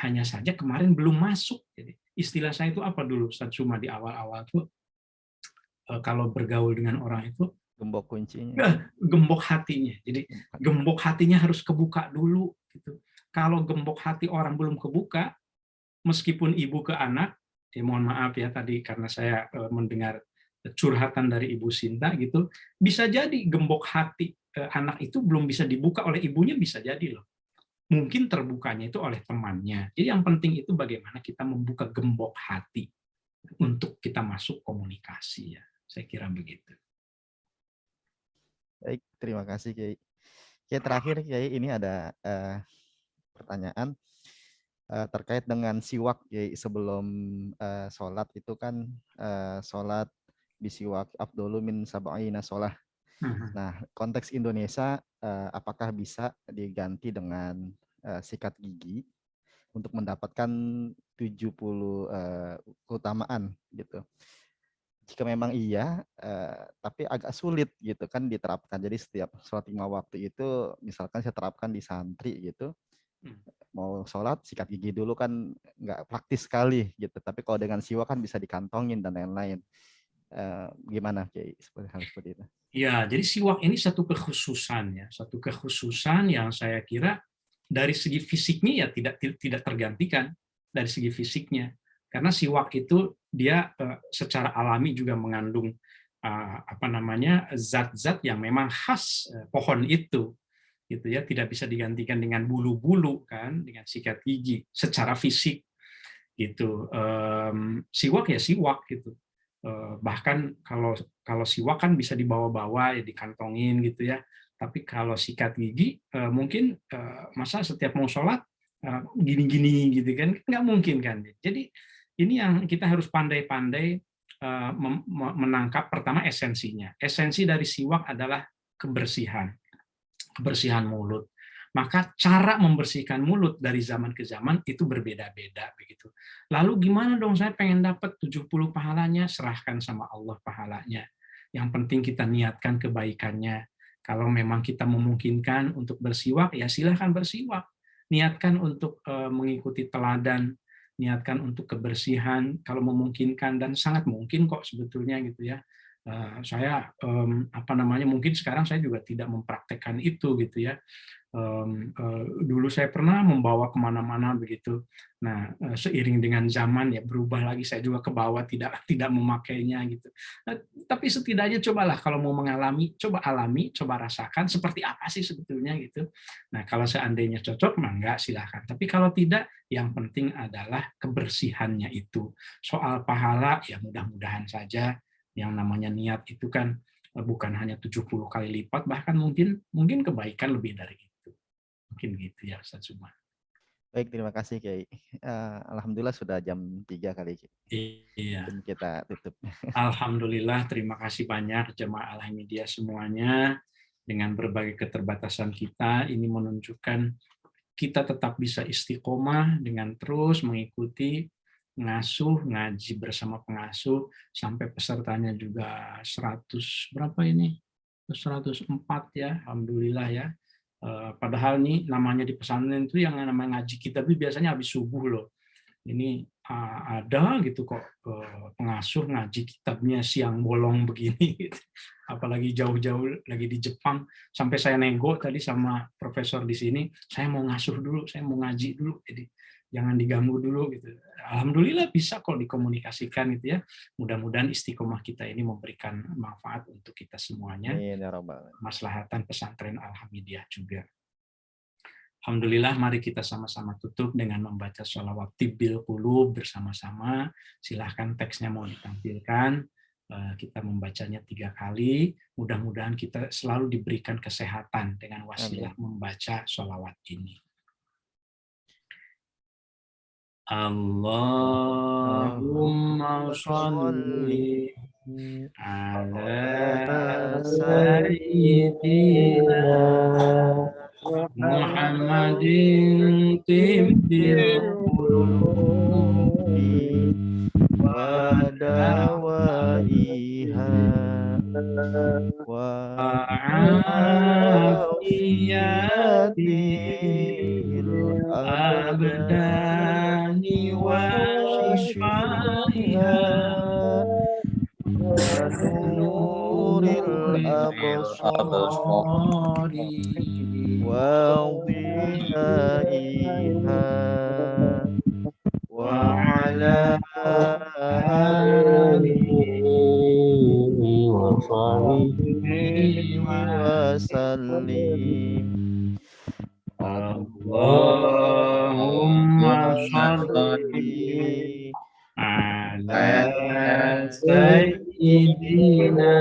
Speaker 1: Hanya saja kemarin belum masuk. Jadi istilah saya itu apa dulu Ustaz Suma di awal-awal tuh kalau bergaul dengan orang itu
Speaker 3: Gembok kuncinya.
Speaker 1: Gembok hatinya. Jadi gembok hatinya harus kebuka dulu gitu. Kalau gembok hati orang belum kebuka, meskipun ibu ke anak, mohon maaf ya tadi karena saya mendengar curhatan dari Ibu Sinta gitu, bisa jadi gembok hati anak itu belum bisa dibuka oleh ibunya, bisa jadi loh. Mungkin terbukanya itu oleh temannya. Jadi yang penting itu bagaimana kita membuka gembok hati untuk kita masuk komunikasi ya. Saya kira begitu.
Speaker 3: Baik, terima kasih Kiai. Kiai terakhir Kiai, ini ada pertanyaan terkait dengan siwak Kiai. Sebelum sholat itu kan sholat bisiwak afdolu min sab'ina sholah. Nah, konteks Indonesia apakah bisa diganti dengan sikat gigi untuk mendapatkan 70 keutamaan gitu. Jika memang iya, tapi agak sulit gitu kan diterapkan. Jadi setiap sholat 5 waktu itu, misalkan saya terapkan di santri gitu, mau sholat sikat gigi dulu kan nggak praktis sekali gitu. Tapi kalau dengan siwak kan bisa dikantongin dan lain-lain. Gimana Kiai hal seperti itu?
Speaker 1: Ya, jadi siwak ini satu kekhususan ya, satu kekhususan yang saya kira dari segi fisiknya ya tidak tergantikan dari segi fisiknya. Karena siwak itu dia secara alami juga mengandung zat-zat yang memang khas pohon itu, gitu ya, tidak bisa digantikan dengan bulu-bulu kan, dengan sikat gigi secara fisik, gitu. Siwak ya siwak gitu. Bahkan kalau siwak kan bisa dibawa-bawa ya dikantongin gitu ya. Tapi kalau sikat gigi mungkin masa setiap mau sholat gini-gini gitu kan, nggak mungkin kan. Jadi ini yang kita harus pandai-pandai menangkap pertama esensinya. Esensi dari siwak adalah kebersihan mulut. Maka cara membersihkan mulut dari zaman ke zaman itu berbeda-beda begitu. Lalu gimana dong saya pengen dapat 70 pahalanya? Serahkan sama Allah pahalanya. Yang penting kita niatkan kebaikannya. Kalau memang kita memungkinkan untuk bersiwak, ya silahkan bersiwak. Niatkan untuk mengikuti teladan, niatkan untuk kebersihan kalau memungkinkan, dan sangat mungkin kok sebetulnya gitu ya. Saya mungkin sekarang saya juga tidak mempraktekkan itu gitu ya. Dulu saya pernah membawa kemana-mana begitu. Nah, seiring dengan zaman ya berubah lagi, saya juga ke bawah tidak memakainya gitu. Tapi setidaknya cobalah kalau mau mengalami, coba alami, coba rasakan seperti apa sih sebetulnya gitu. Nah, kalau seandainya cocok, mangga silahkan. Tapi kalau tidak, yang penting adalah kebersihannya itu. Soal pahala ya mudah-mudahan saja, yang namanya niat itu kan bukan hanya 70 kali lipat, bahkan mungkin kebaikan lebih dari itu. Mungkin gitu ya Ustaz Suma.
Speaker 3: Baik, terima kasih Kiai. Alhamdulillah sudah jam 3 kali.
Speaker 1: Iya.
Speaker 3: Dan kita tutup.
Speaker 1: Alhamdulillah, terima kasih banyak jemaah Al-Hamidiyah semuanya. Dengan berbagai keterbatasan kita, ini menunjukkan kita tetap bisa istiqomah dengan terus mengikuti ngasuh, ngaji bersama pengasuh, sampai pesertanya juga 100 berapa ini? 104 ya, alhamdulillah ya. Padahal nih namanya di pesantren itu yang namanya ngaji kita tapi biasanya habis subuh loh. Ini ada gitu kok pengasuh ngaji kitabnya siang bolong begini. Apalagi jauh-jauh lagi di Jepang, sampai saya nego tadi sama profesor di sini, saya mau ngasuh dulu, saya mau ngaji dulu, jadi jangan diganggu dulu gitu. Alhamdulillah bisa kok dikomunikasikan gitu ya. Mudah-mudahan istiqomah kita ini memberikan manfaat untuk kita semuanya. Maslahatan pesantren Al-Hamidiyah juga. Alhamdulillah, mari kita sama-sama tutup dengan membaca sholawat Tibbil Qulub bersama-sama. Silahkan teksnya mau ditampilkan. Kita membacanya 3 kali. Mudah-mudahan kita selalu diberikan kesehatan dengan wasilah membaca sholawat ini. Allahumma sholli ala sayyidina Muhammadin tibbil qulubi wa dawaiha wa afiyatil abdani wa shifaiha wa nuril absari وضيائها وعلى آله وصحبه وسلم اللهم صل على سيدنا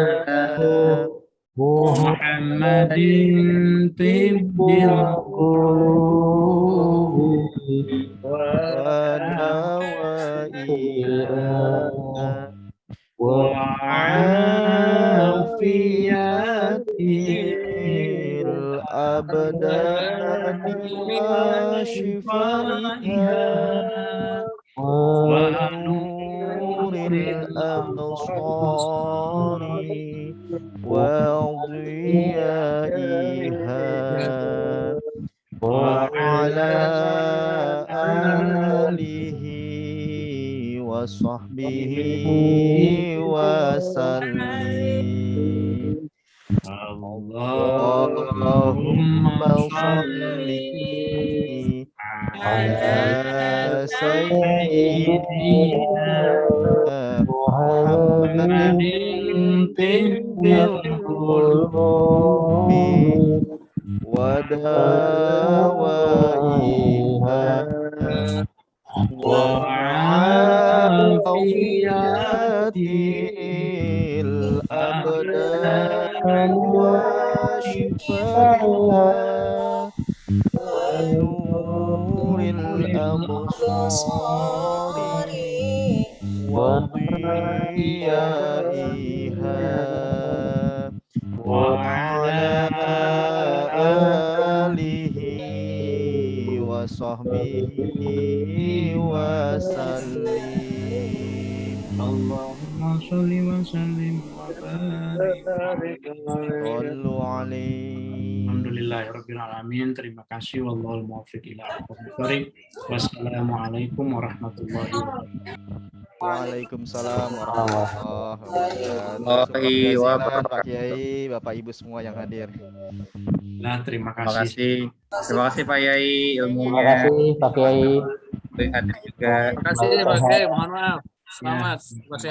Speaker 1: Muhammadin tibbil qulubi wa dawaiha wa afiyatil abdani wa shifaiha wa nuril absari وضيائها وعلى آله وصحبه وسلم اللهم صل على سيدنا محمد tibbil qulubi wa dawaiha wa afiyatil abdani wa shifaiha wa nuril absari wa ضيائها وعلى آله وصحبه وسلم اللهم صل وسلم وبارك صلوا عليه. Alhamdulillahirabbil alamin. Terima kasih. Wallahul muwaffiq ila aqwamit thoriq. Wassalamualaikum warahmatullahi wabarakatuh.
Speaker 3: Waalaikumsalam warahmatullahi wabarakatuh. Pak Kiai, Bapak Ibu semua yang hadir.
Speaker 1: Nah, terima kasih.
Speaker 6: Terima kasih Pak Yai ilmunya.
Speaker 2: Terima kasih Pak Kiai.
Speaker 6: Hadir juga.
Speaker 2: Terima kasih Pak Kiai. Mohon maaf. Selamat.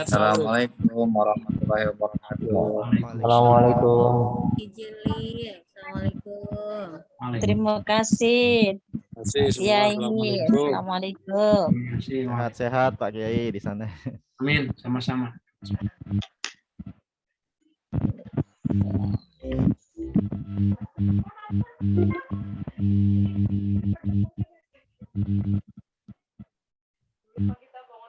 Speaker 6: Assalamualaikum warahmatullahi wabarakatuh.
Speaker 2: Assalamualaikum.
Speaker 5: Assalamualaikum.
Speaker 7: Terima kasih. Kiai. Assalamualaikum.
Speaker 3: Sehat-sehat Pak Kiai di sana.
Speaker 1: Amin, sama-sama.